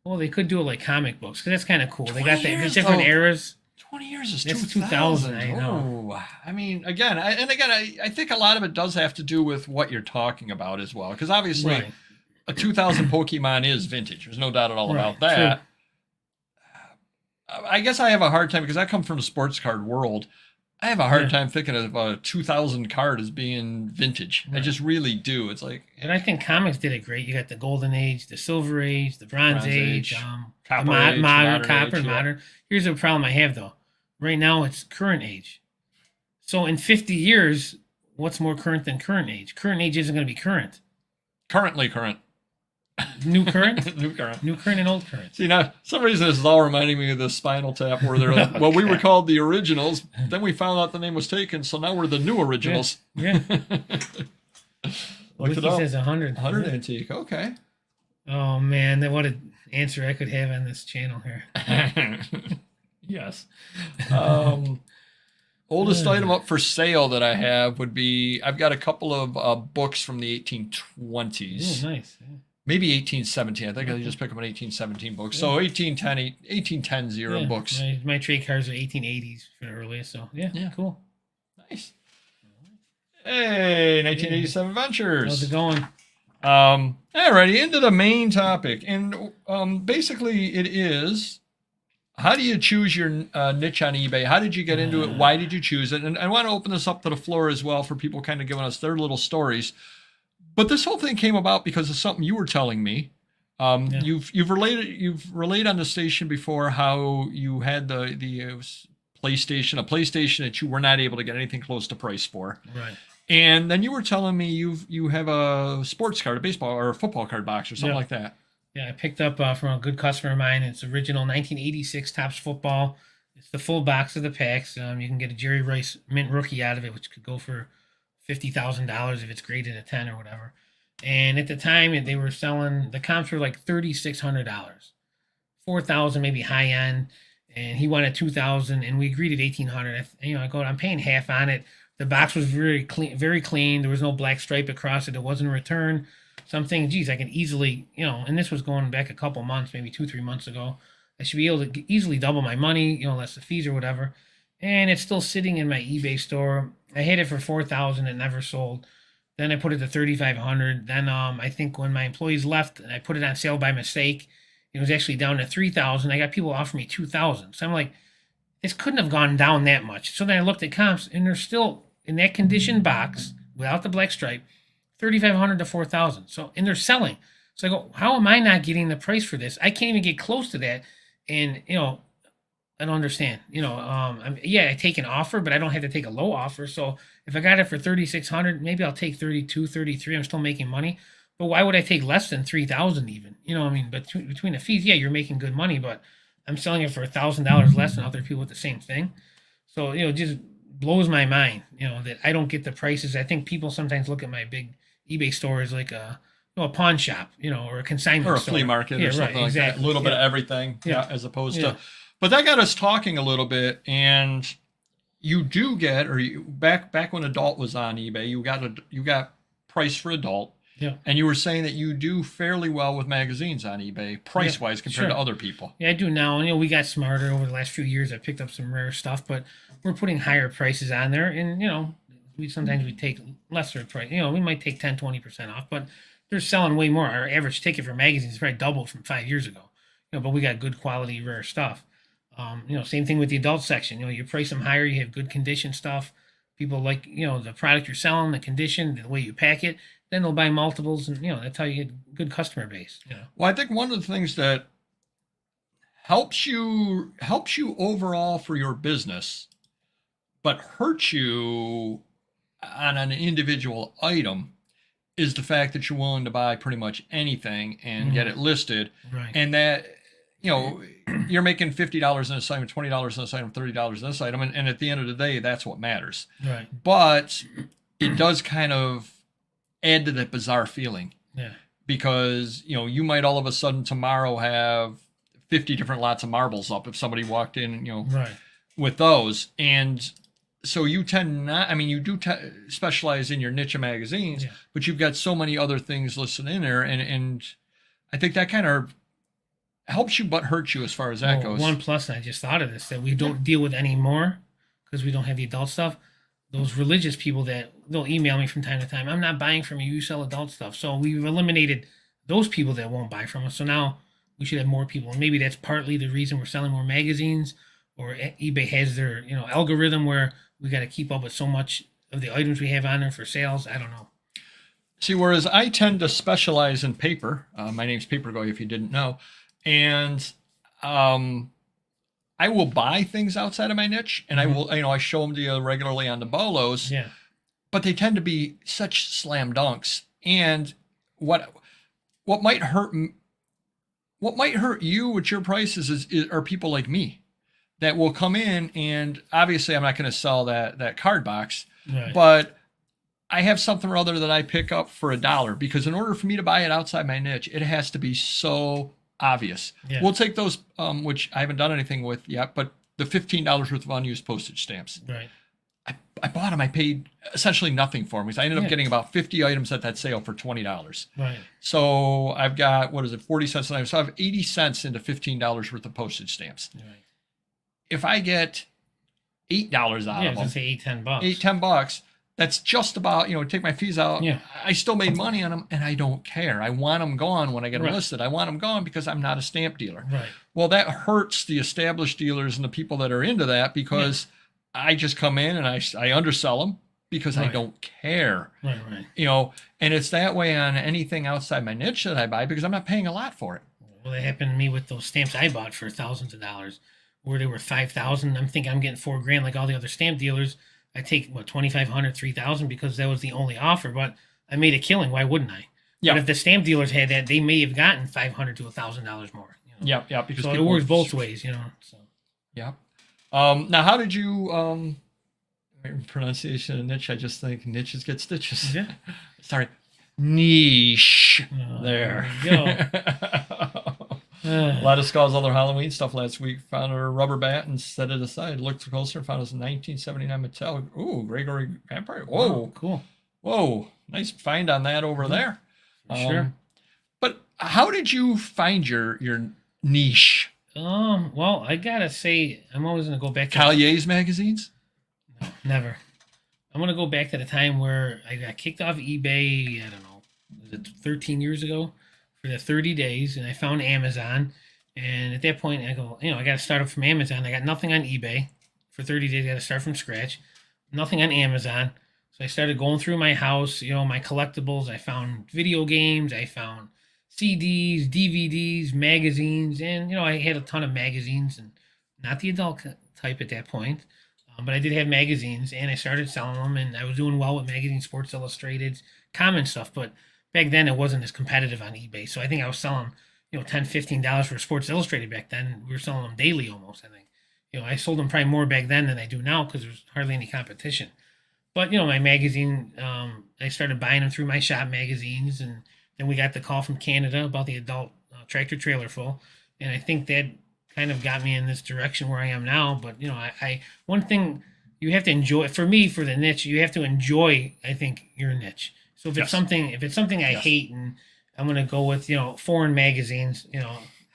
B: Well, they could do it like comic books because that's kind of cool. They got
A: 20
B: the
A: years,
B: different
A: though.
B: eras.
A: 20 years is
B: That's
A: 2000.
B: 2000, I know.
A: Oh, I mean, I think a lot of it does have to do with what you're talking about as well. Because obviously,
B: Right.
A: a 2000 Pokemon is vintage. There's no doubt at all about
B: Right,
A: that. I guess I have a hard time because I come from the sports card world. I have a hard time thinking of a 2000 card as being vintage. I
B: Right.
A: just really do. It's like
B: And I think comics did it great. You got the Golden Age, the Silver Age, the Bronze Age,
A: Copper
B: the
A: Age,
B: modern,
A: Modern
B: Copper,
A: Age, yeah.
B: modern. Here's a problem I have though. Right now it's current age. So in 50 years, what's more current than current age? Current age isn't going to be current.
A: currently current.
B: New current?
A: New current.
B: New current and old current.
A: See, now, for some reason, this is all reminding me of the Spinal Tap where they're like, well, we were called the originals. Then we found out the name was taken, so now we're the new originals.
B: Yeah.
A: Looked it
B: Wiki
A: up.
B: says 100.
A: 100 antique. Okay.
B: Oh man, what an answer I could have on this channel here.
A: Yes. Oldest item up for sale that I have would be I've got a couple of books from the 1820s.
B: Oh, nice. Yeah.
A: maybe 1817. I think I just picked up an 1817 book. So 1810 era books.
B: My trade cards are 1880s for the earliest. So yeah, cool.
A: Nice. Hey, 1987 Ventures.
B: How's it going?
A: Alrighty, into the main topic. And basically it is, how do you choose your niche on eBay? How did you get into it? Why did you choose it? And I want to open this up to the floor as well for people kind of giving us their little stories. But this whole thing came about because of something you were telling me. You've relayed on the station before how you had the PlayStation, a PlayStation that you were not able to get anything close to price for.
B: Right.
A: And then you were telling me you have a sports card, a baseball or a football card box or something like that.
B: Yeah, I picked up from a good customer of mine. It's original 1986 Topps football. It's the full box of the packs. You can get a Jerry Rice mint rookie out of it, which could go for $50,000 if it's graded a 10 or whatever. And at the time, they were selling the comps were like $3,600, $4,000 maybe high end, and he wanted $2,000, and we agreed at $1,800. I go, I'm paying half on it. The box was very clean, very clean. There was no black stripe across it. It wasn't a return. So I'm thinking, geez, I can easily, and this was going back a couple months, maybe 2-3 months ago. I should be able to easily double my money, less the fees or whatever. And it's still sitting in my eBay store. I had it for $4,000. It never sold. Then I put it to $3,500. Then I think when my employees left, I put it on sale by mistake. It was actually down to $3,000. I got people offering me $2,000. So I'm like, this couldn't have gone down that much. So then I looked at comps, and they're still in that condition box without the black stripe, $3,500 to $4,000. So, and they're selling. So I go, how am I not getting the price for this? I can't even get close to that. And I don't understand. I take an offer, but I don't have to take a low offer. So if I got it for $3,600, maybe I'll take 32, 33. I'm still making money. But why would I take less than 3,000 even? But between the fees, you're making good money, but I'm selling it for $1,000 less than other people with the same thing. So, it just blows my mind, that I don't get the prices. I think people sometimes look at my big eBay store as like a pawn shop, or a consignment
A: or a
B: store.
A: flea market or something like that. A little bit of everything, as opposed to. But that got us talking a little bit, and you do get, back when adult was on eBay, you got price for adult.
B: Yeah.
A: And you were saying that you do fairly well with magazines on eBay, price-wise, compared to other people.
B: Yeah, I do now. We got smarter over the last few years. I picked up some rare stuff, but we're putting higher prices on there. And, we take lesser price. We might take 10, 20% off, but they're selling way more. Our average ticket for magazines is probably doubled from 5 years ago. But we got good quality, rare stuff. Same thing with the adult section. You price them higher, you have good condition stuff. People like, the product you're selling, the condition, the way you pack it. Then they'll buy multiples, and that's how you get a good customer base.
A: Well, I think one of the things that helps you overall for your business, but hurts you on an individual item, is the fact that you're willing to buy pretty much anything and get it listed,
B: right?
A: And that you're making $50 in a item, $20 in a item, $30 in this item, and at the end of the day, that's what matters.
B: Right.
A: But it does kind of add to that bizarre feeling.
B: Yeah.
A: Because, you might all of a sudden tomorrow have 50 different lots of marbles up if somebody walked in,
B: right, with
A: those. And so you tend not, you do specialize in your niche of magazines, but you've got so many other things listed in there. And I think that kind of helps you but hurts you as far as that goes.
B: One plus, and I just thought of this, that we don't deal with anymore because we don't have the adult stuff. Those religious people they'll email me from time to time. I'm not buying from you. You sell adult stuff. So we've eliminated those people that won't buy from us. So now we should have more people. And maybe that's partly the reason we're selling more magazines, or eBay has their, algorithm where we got to keep up with so much of the items we have on there for sales. I don't know.
A: See, whereas I tend to specialize in paper. My name's Paper Guy, if you didn't know. And I will buy things outside of my niche, and I will, I show them to you regularly on the bolos.
B: Yeah.
A: But they tend to be such slam dunks. And what might hurt you with your prices are people like me that will come in, and obviously I'm not going to sell that card box,
B: right,
A: but I have something or other that I pick up for $1, because in order for me to buy it outside my niche, it has to be so obvious.
B: Yeah.
A: We'll take those, which I haven't done anything with yet, but the $15 worth of unused postage stamps.
B: Right.
A: I bought them. I paid essentially nothing for them because I ended up
B: Yeah.
A: getting about 50 items at that sale for $20.
B: Right.
A: So I've got, what is it, 40 cents an item. So I have 80 cents into $15 worth of postage stamps.
B: Right.
A: If I get $8 out
B: Yeah, I
A: of
B: was
A: them,
B: gonna say 8, 10 bucks.
A: $8, $10, that's just about, take my fees out.
B: Yeah.
A: I still made money on them and I don't care. I want them gone when I get them
B: Right.
A: listed. I want them gone because I'm not a stamp dealer.
B: Right.
A: Well, that hurts the established dealers and the people that are into that because I just come in and I undersell them because I
B: Right.
A: don't care.
B: Right. Right.
A: And it's that way on anything outside my niche that I buy because I'm not paying a lot for it.
B: Well, that happened to me with those stamps I bought for thousands of dollars, where they were 5,000. I'm thinking I'm getting $4,000 like all the other stamp dealers. I take 2,500, 3,000 because that was the only offer. But I made a killing. Why wouldn't I?
A: Yeah.
B: But if the stamp dealers had that, they may have gotten $500 to $1,000 more.
A: Yeah. Because
B: So it
A: people-
B: works both ways. So
A: Yeah. Now, how did you pronunciation of niche? I just think niches get stitches.
B: yeah.
A: Sorry, niche.
B: Oh,
A: There.
B: you go.
A: A lot of Skull's other Halloween stuff last week. Found a rubber bat and set it aside. Looked closer, found it was a 1979 metallic. Ooh, Gregory Vampire. Whoa,
B: Oh, cool.
A: whoa, nice find on that over there.
B: For sure.
A: But how did you find your niche?
B: Well, I gotta say, I'm always gonna go back to
A: Collier's magazines?
B: No, never. I'm gonna go back to the time where I got kicked off eBay. I don't know, was it 13 years ago for the 30 days, and I found Amazon. And at that point, I go, I got to start up from Amazon. I got nothing on eBay for 30 days. I got to start from scratch. Nothing on Amazon. So I started going through my house, my collectibles. I found video games. I found CDs, DVDs, magazines, and I had a ton of magazines, and not the adult type at that point. But I did have magazines, and I started selling them, and I was doing well with magazines, Sports Illustrated, common stuff. But back then, it wasn't as competitive on eBay. So I think I was selling, $10, $15 for Sports Illustrated back then. We were selling them daily almost, I think. I sold them probably more back then than I do now because there's hardly any competition. But, my magazine, I started buying them through my shop magazines, and then we got the call from Canada about the adult tractor trailer full. And I think that kind of got me in this direction where I am now. But I one thing you have to enjoy, for me, for the niche, you have to enjoy, I think, your niche. So if it's something I hate, and I'm gonna go with foreign magazines,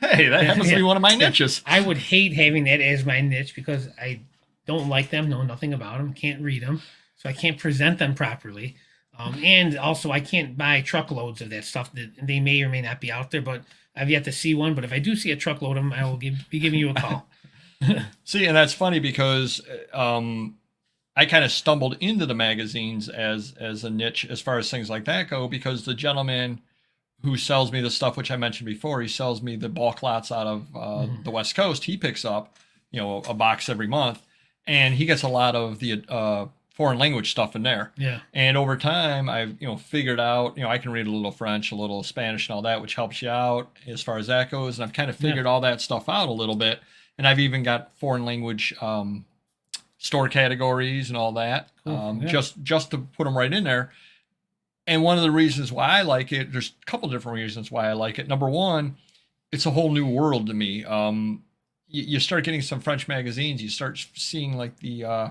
A: Hey, that happens to be one of my niches.
B: I would hate having that as my niche because I don't like them, know nothing about them, can't read them, so I can't present them properly. And also I can't buy truckloads of that stuff that they may or may not be out there, but I've yet to see one. But if I do see a truckload of them, I will be giving you a call.
A: See, and that's funny because I kind of stumbled into the magazines as a niche as far as things like that go, because the gentleman who sells me the stuff, which I mentioned before, he sells me the bulk lots out of the West Coast. He picks up, a box every month, and he gets a lot of the foreign language stuff in there.
B: Yeah.
A: And over time, I've figured out, I can read a little French, a little Spanish, and all that, which helps you out as far as that goes. And I've kind of figured all that stuff out a little bit. And I've even got foreign language store categories and all that,
B: Cool.
A: just to put them right in there. And one of the reasons why I like it, there's a couple different reasons why I like it. Number one, it's a whole new world to me. You start getting some French magazines, you start seeing like the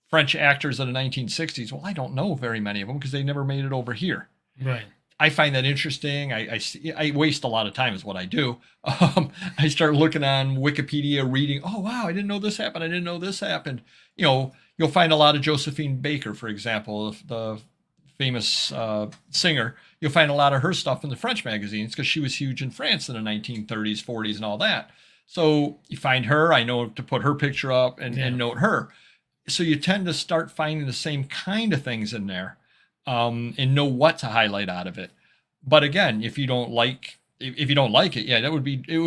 A: French actors of the 1960s. Well, I don't know very many of them because they never made it over here.
B: Right.
A: I find that interesting. I waste a lot of time is what I do. I start looking on Wikipedia, reading, oh, wow, I didn't know this happened. I didn't know this happened. You'll find a lot of Josephine Baker, for example, the famous singer. You'll find a lot of her stuff in the French magazines because she was huge in France in the 1930s, 40s, and all that. So you find her. I know to put her picture up and note her. So you tend to start finding the same kind of things in there. And know what to highlight out of it. But again, if you don't like it, yeah, it would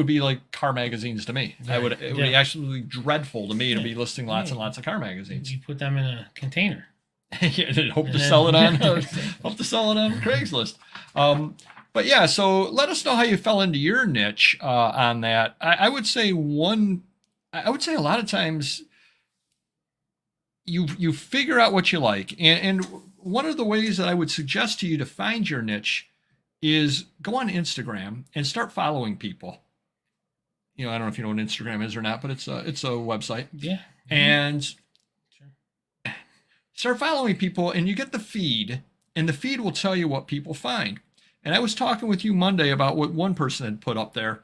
A: be like car magazines to me.
B: Right.
A: It would be absolutely dreadful to me to be listing lots and lots of car magazines.
B: You put them in a container.
A: Hope to sell it on Craigslist. But yeah, so let us know how you fell into your niche on that. I would say a lot of times you figure out what you like, and one of the ways that I would suggest to you to find your niche is go on Instagram and start following people. I don't know if you know what Instagram is or not, but it's a website.
B: Yeah.
A: And start following people, and you get the feed, and the feed will tell you what people find. And I was talking with you Monday about what one person had put up there,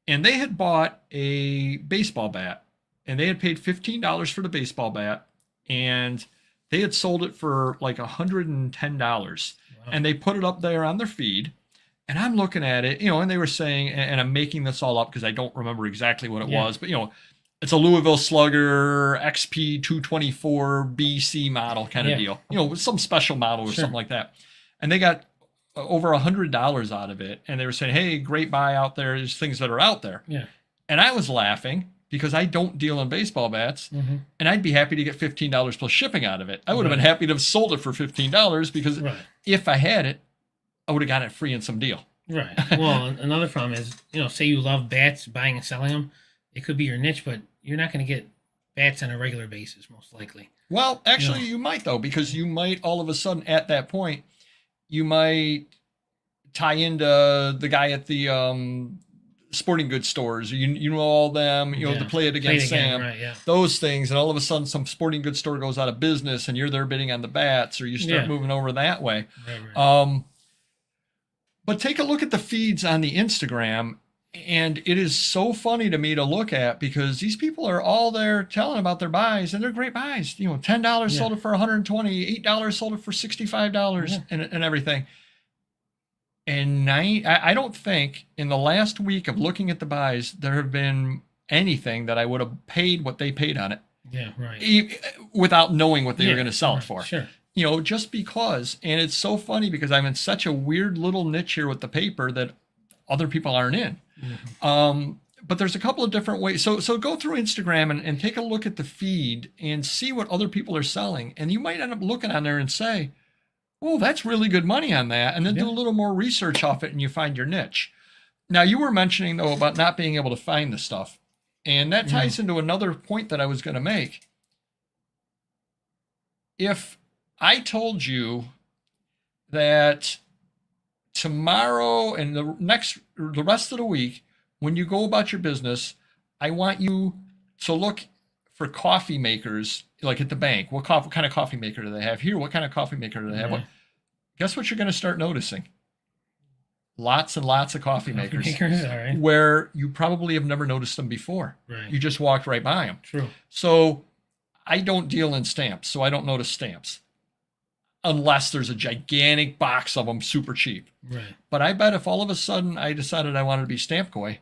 A: and they had bought a baseball bat, and they had paid $15 for the baseball bat, and they had sold it for like $110.
B: Wow.
A: And they put it up there on their feed. And I'm looking at it, and they were saying, and I'm making this all up because I don't remember exactly what it was, but it's a Louisville Slugger XP 224 BC model kind of deal, some special model or something like that. And they got over $100 out of it. And they were saying, hey, great buy out there. There's things that are out there.
B: Yeah.
A: And I was laughing because I don't deal in baseball bats, and I'd be happy to get $15 plus shipping out of it. I would have been happy to have sold it for $15 because if I had it, I would have gotten it free in some deal.
B: Right. Well, another problem is, say you love bats, buying and selling them. It could be your niche, but you're not going to get bats on a regular basis, most likely.
A: Well, actually, you might, though, because you might all of a sudden at that point, you might tie into the guy at the sporting goods stores. You know all them, to play it against Sam.
B: Right,
A: those things. And all of a sudden, some sporting goods store goes out of business and you're there bidding on the bats, or you start moving over that way.
B: Right.
A: But take a look at the feeds on the Instagram, and it is so funny to me to look at because these people are all there telling about their buys, and they're great buys. $10 sold it for $120, $8 sold it for $65, and everything. And I don't think in the last week of looking at the buys there have been anything that I would have paid what they paid on it.
B: Yeah, right.
A: Without knowing what they were going to sell it for.
B: Sure.
A: Just because. And it's so funny because I'm in such a weird little niche here with the paper that other people aren't in. But there's a couple of different ways. So go through Instagram and take a look at the feed and see what other people are selling. And you might end up looking on there and say, oh, that's really good money on that. And then do a little more research off it and you find your niche. Now, you were mentioning, though, about not being able to find the stuff. And that ties into another point that I was going to make. If I told you that tomorrow and the rest of the week, when you go about your business, I want you to look for coffee makers, like at the bank. What kind of coffee maker do they have here? What kind of coffee maker do they have? Guess what you're going to start noticing? Lots and lots of coffee makers
B: all right.
A: where you probably have never noticed them before.
B: Right.
A: You just walked right by them.
B: True.
A: So I don't deal in stamps, so I don't notice stamps unless there's a gigantic box of them super cheap.
B: Right.
A: But I bet if all of a sudden I decided I wanted to be stamp coy,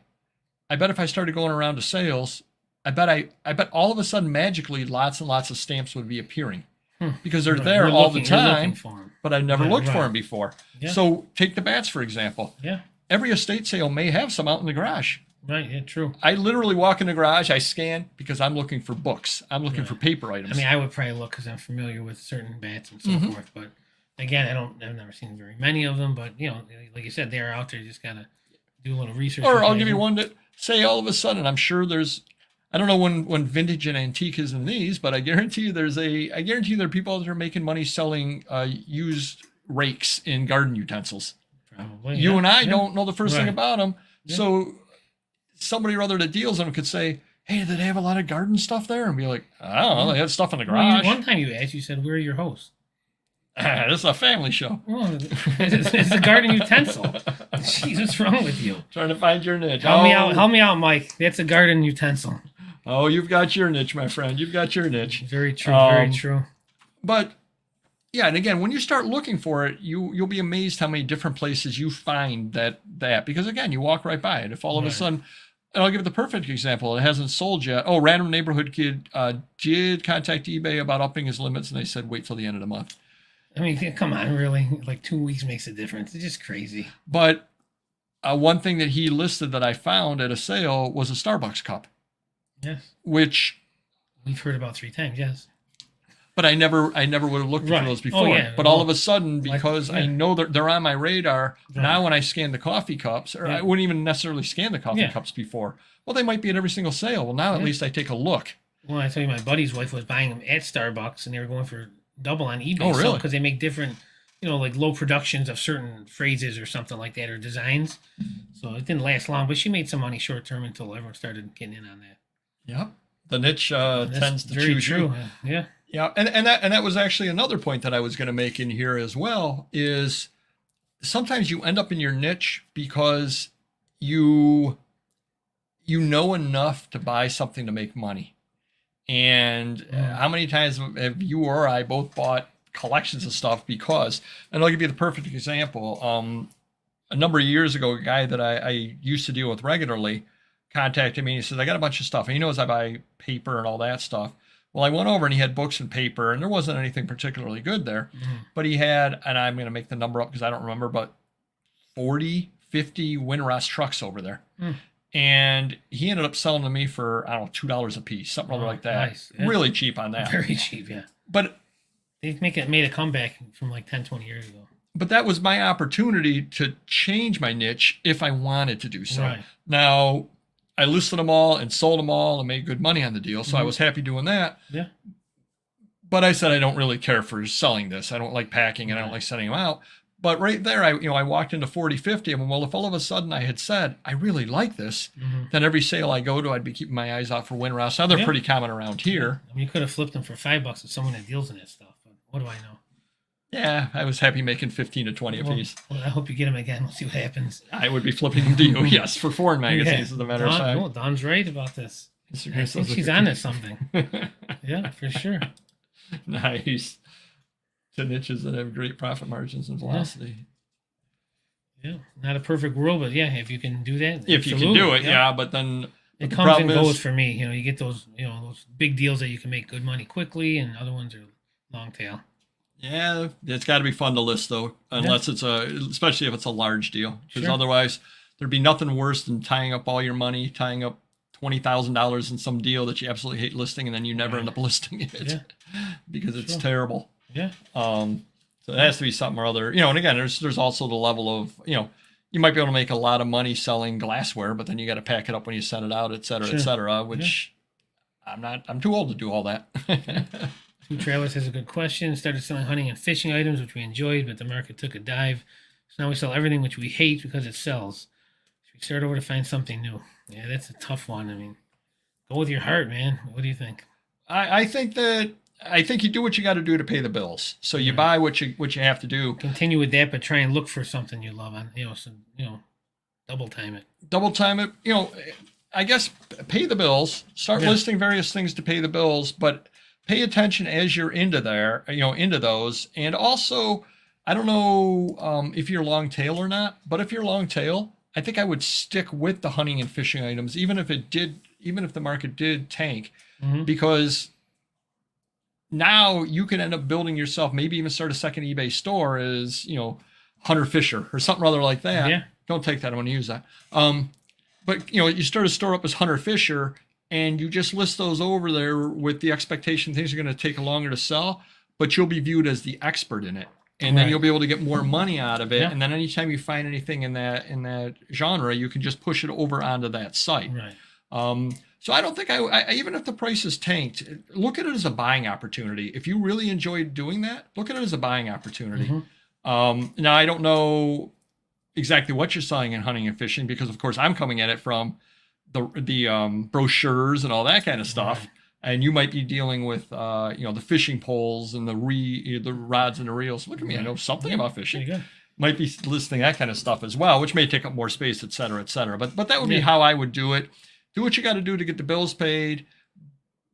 A: I bet if I started going around to sales, I bet all of a sudden magically lots and lots of stamps would be appearing because they're there all the time, but I never looked for them before. Yeah. So take the bats, for example.
B: Yeah.
A: Every estate sale may have some out in the garage.
B: Right, yeah, true.
A: I literally walk in the garage, I scan because I'm looking for books. I'm looking for paper items.
B: I mean, I would probably look because I'm familiar with certain bats and so forth. But again, I've never seen very many of them. But, like you said, they're out there. You just got to do a little research.
A: Or I'll give you one that, say, all of a sudden, I'm sure there's, I don't know when vintage and antique is in these, but I guarantee you there are people that are making money selling used rakes in garden utensils.
B: Probably.
A: You and I don't know the first thing about them. Yeah. So somebody or other that deals them could say, hey, did they have a lot of garden stuff there? And be like, I don't know, they had stuff in the garage.
B: One time you asked, you said, where are your hosts?
A: This is a family show.
B: Well, it's a garden utensil. Jeez, what's wrong with you?
A: Trying to find your niche.
B: Help me out, Mike. That's a garden utensil.
A: Oh, you've got your niche, my friend. You've got your niche.
B: Very true, very true.
A: But yeah, and again, when you start looking for it, you'll be amazed how many different places you find that because again, you walk right by it. If all of a sudden, and I'll give the perfect example, it hasn't sold yet. Oh, random neighborhood kid did contact eBay about upping his limits, and they said wait till the end of the month.
B: I mean, come on, really? Like 2 weeks makes a difference. It's just crazy.
A: But one thing that he listed that I found at a sale was a Starbucks cup.
B: Yes.
A: Which
B: we've heard about 3 times, yes.
A: But I never would have looked for those before. But all of a sudden, because I know that they're on my radar, now when I scan the coffee cups, or I wouldn't even necessarily scan the coffee cups before. Well, they might be at every single sale. Well, now at least I take a look.
B: Well, I tell you, my buddy's wife was buying them at Starbucks, and they were going for double on eBay.
A: Oh, really?
B: Because they make different, like low productions of certain phrases or something like that, or designs. So it didn't last long, but she made some money short term until everyone started getting in on that.
A: Yep. The niche tends to choose you.
B: Yeah.
A: Yeah, and that was actually another point that I was going to make in here as well, is sometimes you end up in your niche because you you know enough to buy something to make money. And how many times have you or I both bought collections of stuff because, and I'll give you the perfect example. A number of years ago, a guy that I used to deal with regularly contacted me and he says, I got a bunch of stuff. And he knows I buy paper and all that stuff. Well, I went over and he had books and paper, and there wasn't anything particularly good there. But he had, and I'm going to make the number up because I don't remember, but 40, 50 Winross trucks over there. And he ended up selling to me for, I don't know, $2 a piece, something other like that.
B: Nice. Yeah.
A: Really cheap on that.
B: Very cheap, yeah.
A: But
B: They've made a comeback from like 10, 20 years ago.
A: but that was my opportunity to change my niche if I wanted to do so.
B: Right.
A: Now, I listed them all and sold them all and made good money on the deal, so I was happy doing that.
B: Yeah.
A: But I said I don't really care for selling this. I don't like packing and I don't like sending them out. But right there, I walked into 40, 50 of them. Well, if all of a sudden I had said, I really like this, then every sale I go to, I'd be keeping my eyes out for Winross. Now, they're pretty common around here.
B: I mean, you could have flipped them for $5 to someone that deals in that stuff, but what do I know?
A: Yeah, I was happy making 15 to 20 a piece.
B: Well, I hope you get them again. We'll see what happens.
A: I would be flipping them to you, yes, for foreign magazines, as a matter of fact.
B: Well, Dawn's right about this. I think
A: Sounds like
B: she's on to something. Yeah, for sure.
A: Nice. To niches that have great profit margins and velocity.
B: Yeah, not a perfect world, but yeah, if you can do that,
A: If you can do it, yeah. But then
B: it
A: the
B: comes
A: problem
B: and goes
A: is,
B: for me. You get those, those big deals that you can make good money quickly, and other ones are long tail.
A: yeah, it's got to be fun to list though, unless it's especially if it's a large deal, because otherwise there'd be nothing worse than tying up all your money, tying up $20,000 in some deal that you absolutely hate listing, and then you never end up listing it because it's terrible.
B: Yeah.
A: So it has to be something or other, and again, there's also the level of, you might be able to make a lot of money selling glassware, but then you got to pack it up when you send it out, et cetera, which I'm too old to do all that.
B: Two Travis has a good question. Started selling hunting and fishing items, which we enjoyed, but the market took a dive. So now we sell everything which we hate because it sells. Should we start over to find something new? Yeah, that's a tough one. I mean, go with your heart, man. What do you think?
A: I think you do what you got to do to pay the bills. So you buy what you have to do.
B: Continue with that, but try and look for something you love on, double time it.
A: Double time it. I guess pay the bills. Start listing various things to pay the bills, but pay attention as you're into those. And also, I don't know if you're long tail or not, but if you're long tail, I think I would stick with the hunting and fishing items, even if the market did tank, because now you can end up building yourself, maybe even start a second eBay store as, Hunter Fisher or something other like that.
B: Yeah.
A: Don't take that. I want to use that. But you start a store up as Hunter Fisher and you just list those over there with the expectation things are going to take longer to sell, but you'll be viewed as the expert in it. And then you'll be able to get more money out of it. Yeah. And then anytime you find anything in that genre, you can just push it over onto that site.
B: Right.
A: So I don't think I even if the price is tanked, look at it as a buying opportunity. If you really enjoy doing that, look at it as a buying opportunity. Now I don't know exactly what you're selling in hunting and fishing because of course I'm coming at it from the brochures and all that kind of stuff. Right. And you might be dealing with the fishing poles and the rods and the reels. Look at me, I know something about fishing. Might be listing that kind of stuff as well, which may take up more space, et cetera, et cetera. But that would be how I would do it. Do what you got to do to get the bills paid.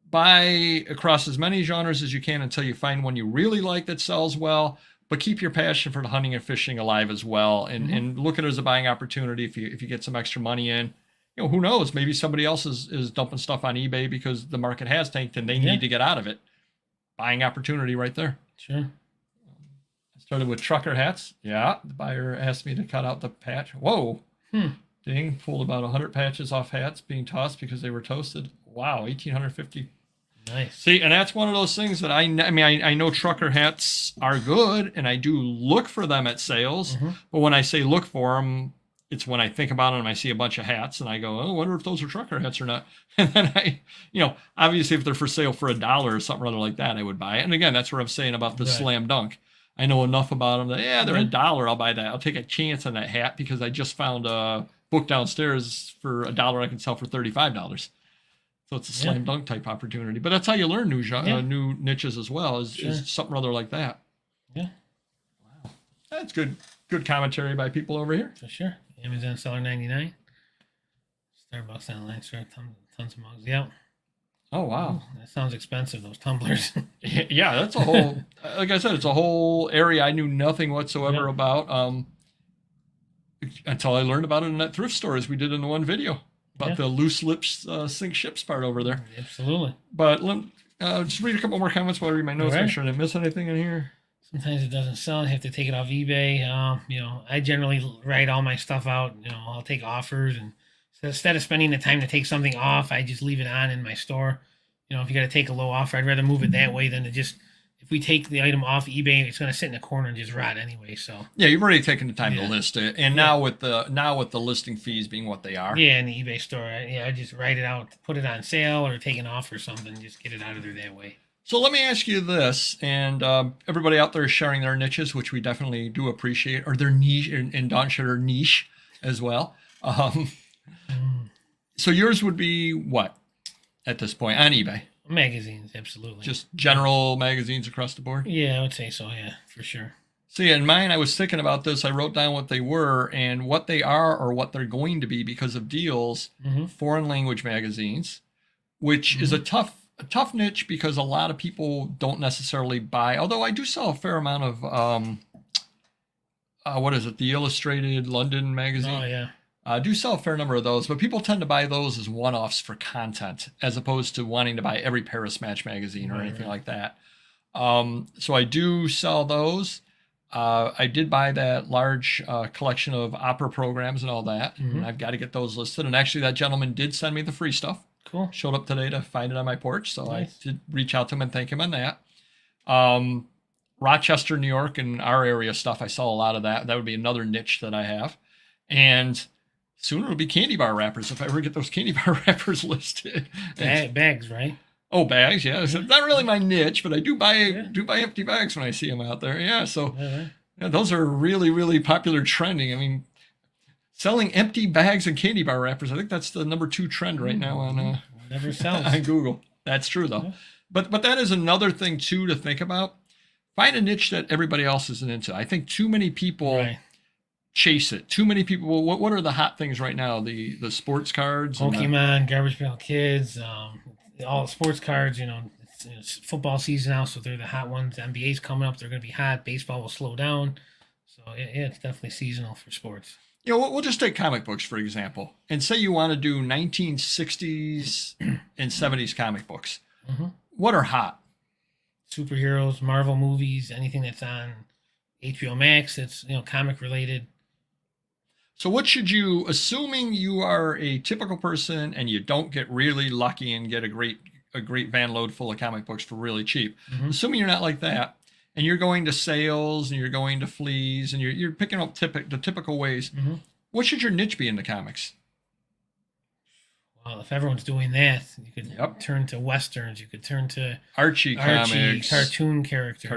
A: Buy across as many genres as you can until you find one you really like that sells well. But keep your passion for the hunting and fishing alive as well, and look at it as a buying opportunity. If you get some extra money in, who knows? Maybe somebody else is dumping stuff on eBay because the market has tanked and they need to get out of it. Buying opportunity right there.
B: Sure.
A: I started with trucker hats. Yeah, the buyer asked me to cut out the patch. Whoa. Ding, pulled about 100 patches off hats being tossed because they were toasted. Wow, 1,850.
B: Nice.
A: See, and that's one of those things that I know trucker hats are good, and I do look for them at sales. But when I say look for them, it's when I think about them and I see a bunch of hats, and I go, oh, I wonder if those are trucker hats or not. And then obviously if they're for sale for $1 or something rather like that, I would buy it. And again, that's what I'm saying about the slam dunk. I know enough about them that, they're $1. I'll buy that. I'll take a chance on that hat because I just found a book downstairs for $1 I can sell for $35. So it's a slam dunk type opportunity. But that's how you learn new niches as well, is something other like that.
B: Yeah.
A: Wow. That's good commentary by people over here.
B: For sure. Amazon seller 99. Starbucks online store, tons of mugs. Yep.
A: Oh, wow.
B: Ooh, that sounds expensive, those tumblers.
A: Yeah, that's a whole, like I said, it's a whole area I knew nothing whatsoever about until I learned about it in that thrift store, as we did in the one video about the loose lips sink ships part over there.
B: Absolutely.
A: But just read a couple more comments while I read my notes, make sure I didn't miss anything in here.
B: Sometimes it doesn't sell. I have to take it off eBay. I generally write all my stuff out. I'll take offers, and so instead of spending the time to take something off, I just leave it on in my store. If you got to take a low offer, I'd rather move it that way than to just, if we take the item off eBay, it's going to sit in the corner and just rot anyway. So
A: yeah, you've already taken the time to list it, and now with the listing fees being what they are.
B: Yeah, in the eBay store, I just write it out, put it on sale or take an offer or something, just get it out of there that way.
A: So let me ask you this, and everybody out there is sharing their niches, which we definitely do appreciate, or their niche, and Don shared her niche as well. So yours would be what at this point on eBay?
B: Magazines, absolutely.
A: Just general magazines across the board?
B: Yeah, I would say so, yeah, for sure.
A: See, in mine, I was thinking about this. I wrote down what they were and what they are or what they're going to be because of deals, foreign language magazines, which is a tough niche because a lot of people don't necessarily buy, although I do sell a fair amount of, what is it, the Illustrated London magazine?
B: Oh, yeah.
A: I do sell a fair number of those, but people tend to buy those as one-offs for content as opposed to wanting to buy every Paris Match magazine or anything like that. So I do sell those. I did buy that large collection of opera programs and all that, and I've got to get those listed. And actually, that gentleman did send me the free stuff.
B: Cool.
A: Showed up today to find it on my porch, so
B: nice.
A: I did reach out to him and thank him on that. Rochester, New York, and our area stuff, I sell a lot of that. That would be another niche that I have. And soon it'll be candy bar wrappers if I ever get those candy bar wrappers listed.
B: Bags, right?
A: Oh, bags, yeah. It's not really my niche, but I do buy empty bags when I see them out there. Yeah, so those are really, really popular trending. I mean, selling empty bags and candy bar wrappers, I think that's the number 2 trend right now on
B: never sells
A: on Google. That's true though. But that is another thing too to think about. Find a niche that everybody else isn't into. I think too many people chase it. Too many people. What are the hot things right now? The sports cards,
B: Pokemon, Garbage Pail Kids, all sports cards. It's football season now, so they're the hot ones. NBA's coming up; they're going to be hot. Baseball will slow down, so yeah, it's definitely seasonal for sports.
A: We'll just take comic books for example, and say you want to do 1960s and 70s comic books. What are hot?
B: Superheroes, Marvel movies, anything that's on HBO Max that's comic related.
A: So what should you, assuming you are a typical person and you don't get really lucky and get a great van load full of comic books for really cheap, assuming you're not like that, and you're going to sales and you're going to fleas and you're picking up the typical ways, what should your niche be in the comics?
B: Well, if everyone's doing that, you could turn to westerns. You could turn to
A: Archie comics,
B: cartoon characters,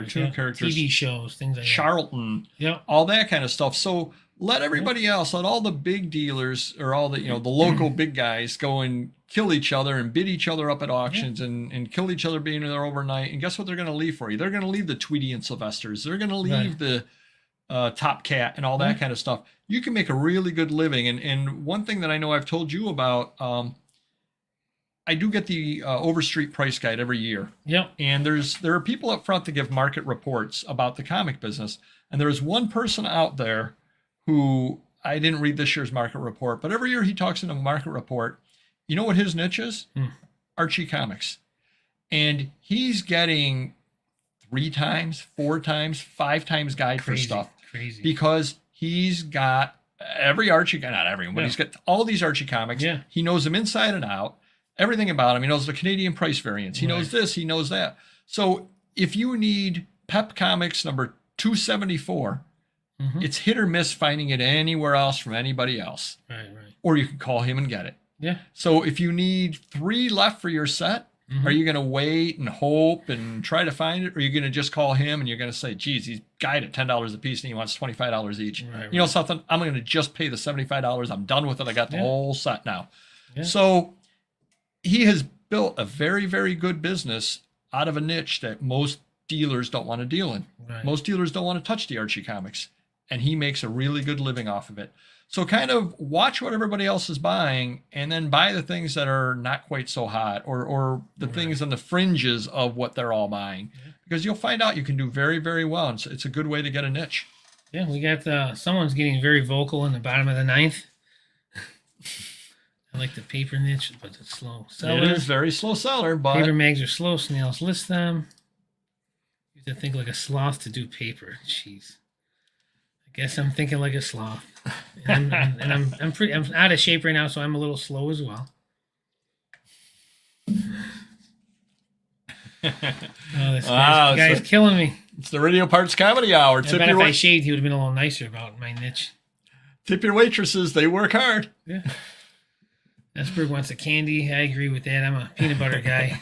B: TV shows, things like
A: Charlton, all that kind of stuff. So let everybody else, let all the big dealers or all the the local big guys go and kill each other and bid each other up at auctions and kill each other being there overnight. And guess what they're going to leave for you? They're going to leave the Tweety and Sylvesters. They're going to leave the Top Cat and all that kind of stuff. You can make a really good living. And one thing that I know I've told you about, I do get the Overstreet Price Guide every year. And there are people up front that give market reports about the comic business. And there's one person out there who, I didn't read this year's market report, but every year he talks in a market report. You know what his niche is? Archie Comics. And he's getting 3 times, 4 times, 5 times guide for stuff.
B: Crazy.
A: Because he's got every Archie, not everyone, but he's got all these Archie comics. He knows them inside and out, everything about them. He knows the Canadian price variance. He knows this, he knows that. So if you need Pep Comics number 274, it's hit or miss finding it anywhere else from anybody else. Or you can call him and get it. So if you need 3 left for your set, are you going to wait and hope and try to find it? Or are you going to just call him and you're going to say, geez, he's guide at $10 a piece and he wants $25 each. You know something? I'm going to just pay the $75. I'm done with it. I got the whole set now. So he has built a very, very good business out of a niche that most dealers don't want to deal in.
B: Right.
A: Most dealers don't want to touch the Archie comics, and he makes a really good living off of it. So kind of watch what everybody else is buying, and then buy the things that are not quite so hot, or the things on the fringes of what they're all buying, because you'll find out you can do very, very well. And it's a good way to get a niche.
B: Yeah, we got someone's getting very vocal in the bottom of the ninth. I like the paper niche, but it's slow seller.
A: It is very slow seller, but
B: Paper mags are slow. Snails list them. You have to think like a sloth to do paper. Jeez. I guess I'm thinking like a sloth. And I'm out of shape right now, so I'm a little slow as well. Oh, this guy's killing me.
A: It's the Radio Parts Comedy Hour.
B: I bet if I shaved, he would have been a little nicer about my niche.
A: Tip your waitresses. They work hard.
B: Yeah. Esberg wants a candy. I agree with that. I'm a peanut butter guy.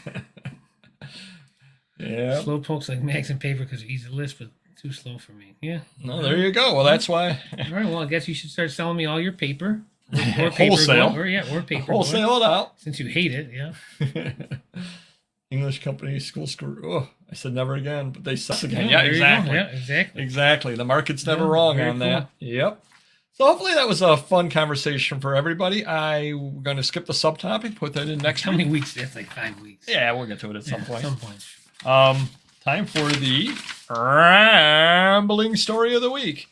A: Yeah.
B: Slow pokes like mags and paper because they're easy to list, but too slow for me. Yeah.
A: No, there you go. Well, that's why.
B: All right. Well, I guess you should start selling me all your paper. Or
A: Wholesale.
B: Or paper.
A: Wholesale it out.
B: Since you hate it, yeah.
A: English company, school screw. Oh, I said never again, but they suck again.
B: Yeah,
A: Yeah, exactly.
B: Yeah, exactly.
A: Exactly. The market's never wrong on that. Yep. So hopefully that was a fun conversation for everybody. I'm going to skip the subtopic, put that in next
B: How many weeks? That's like 5 weeks.
A: Yeah, we'll get to it at some point.
B: At some point.
A: Time for the rambling story of the week.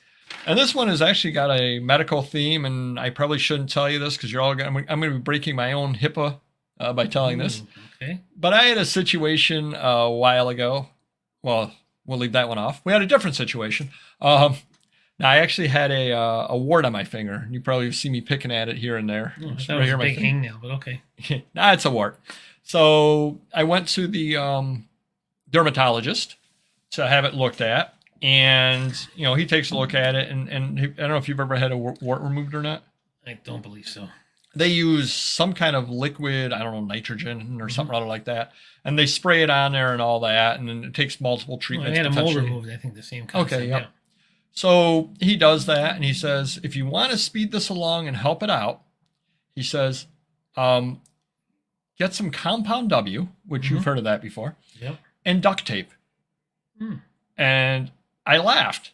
A: And this one has actually got a medical theme, and I probably shouldn't tell you this because I'm going to be breaking my own HIPAA by telling this.
B: Okay.
A: But I had a situation a while ago. Well, we'll leave that one off. We had a different situation. Now, I actually had a wart on my finger. You probably see me picking at it here and there.
B: Oh, that was a big hangnail, but okay.
A: Nah, it's a wart. So I went to the dermatologist to have it looked at. And, he takes a look at it. And I don't know if you've ever had a wart removed or not.
B: I don't believe so.
A: They use some kind of liquid, I don't know, nitrogen or something other like that. And they spray it on there and all that. And then it takes multiple treatments.
B: I had a mole removed, I think the same concept.
A: Okay, yeah. So he does that, and he says, if you want to speed this along and help it out, he says, get some Compound W, which you've heard of that before, and duct tape. And I laughed.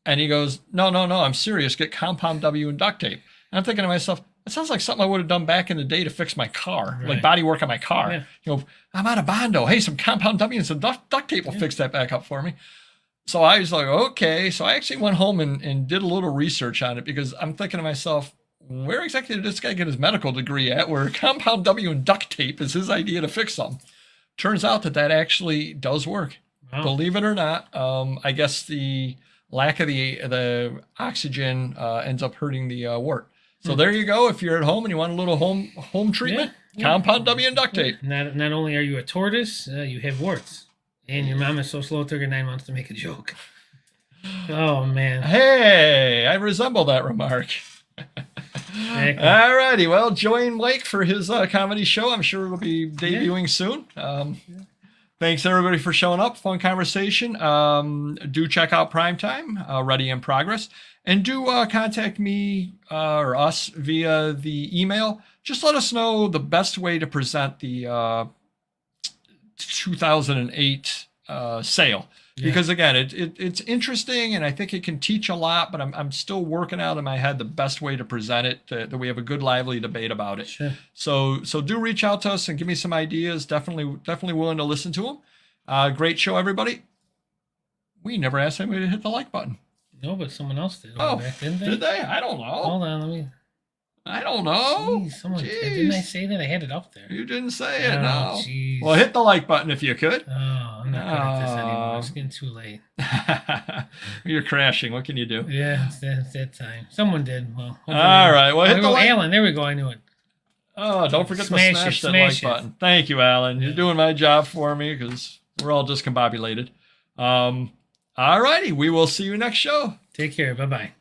A: And he goes, no, I'm serious. Get Compound W and duct tape. And I'm thinking to myself, that sounds like something I would have done back in the day to fix my car, like body work on my car. Yeah. I'm out of Bondo. Hey, some Compound W and some duct tape will fix that back up for me. So I was like, okay. So I actually went home and did a little research on it because I'm thinking to myself, where exactly did this guy get his medical degree at where Compound W and duct tape is his idea to fix something? Turns out that actually does work. Wow. Believe it or not. I guess the lack of the oxygen ends up hurting the wart. So there you go. If you're at home and you want a little home treatment, Compound W and duct tape.
B: Not only are you a tortoise, you have warts. And your mom is so slow it took her 9 months to make a joke. Oh, man.
A: Hey, I resemble that remark.
B: Exactly.
A: All righty. Well, join Mike for his comedy show. I'm sure it'll be debuting soon. Thanks, everybody, for showing up. Fun conversation. Do check out Primetime, Ready in Progress. And do contact me or us via the email. Just let us know the best way to present the 2008 sale, because again, it's interesting and I think it can teach a lot, but I'm still working out in my head the best way to present it, that we have a good lively debate about it.
B: Sure.
A: So do reach out to us and give me some ideas. Definitely willing to listen to them. Great show, everybody. We never asked anybody to hit the like button.
B: No, but someone else did.
A: Oh,
B: back, didn't they?
A: Did they? I don't know.
B: Hold on, let me.
A: I don't know.
B: Jeez, didn't I say that? I had it up there.
A: You didn't say it. No.
B: Geez.
A: Well, hit the like button if you could.
B: Oh, I'm not good at this anymore. It's getting too late.
A: You're crashing. What can you do?
B: Yeah, it's that time. Someone did. Well,
A: all right. Well, hit the like.
B: Alan. There we go. I knew it.
A: Oh, don't forget to smash that like button. Thank you, Alan. You're doing my job for me because we're all discombobulated. All righty. We will see you next show.
B: Take care. Bye-bye.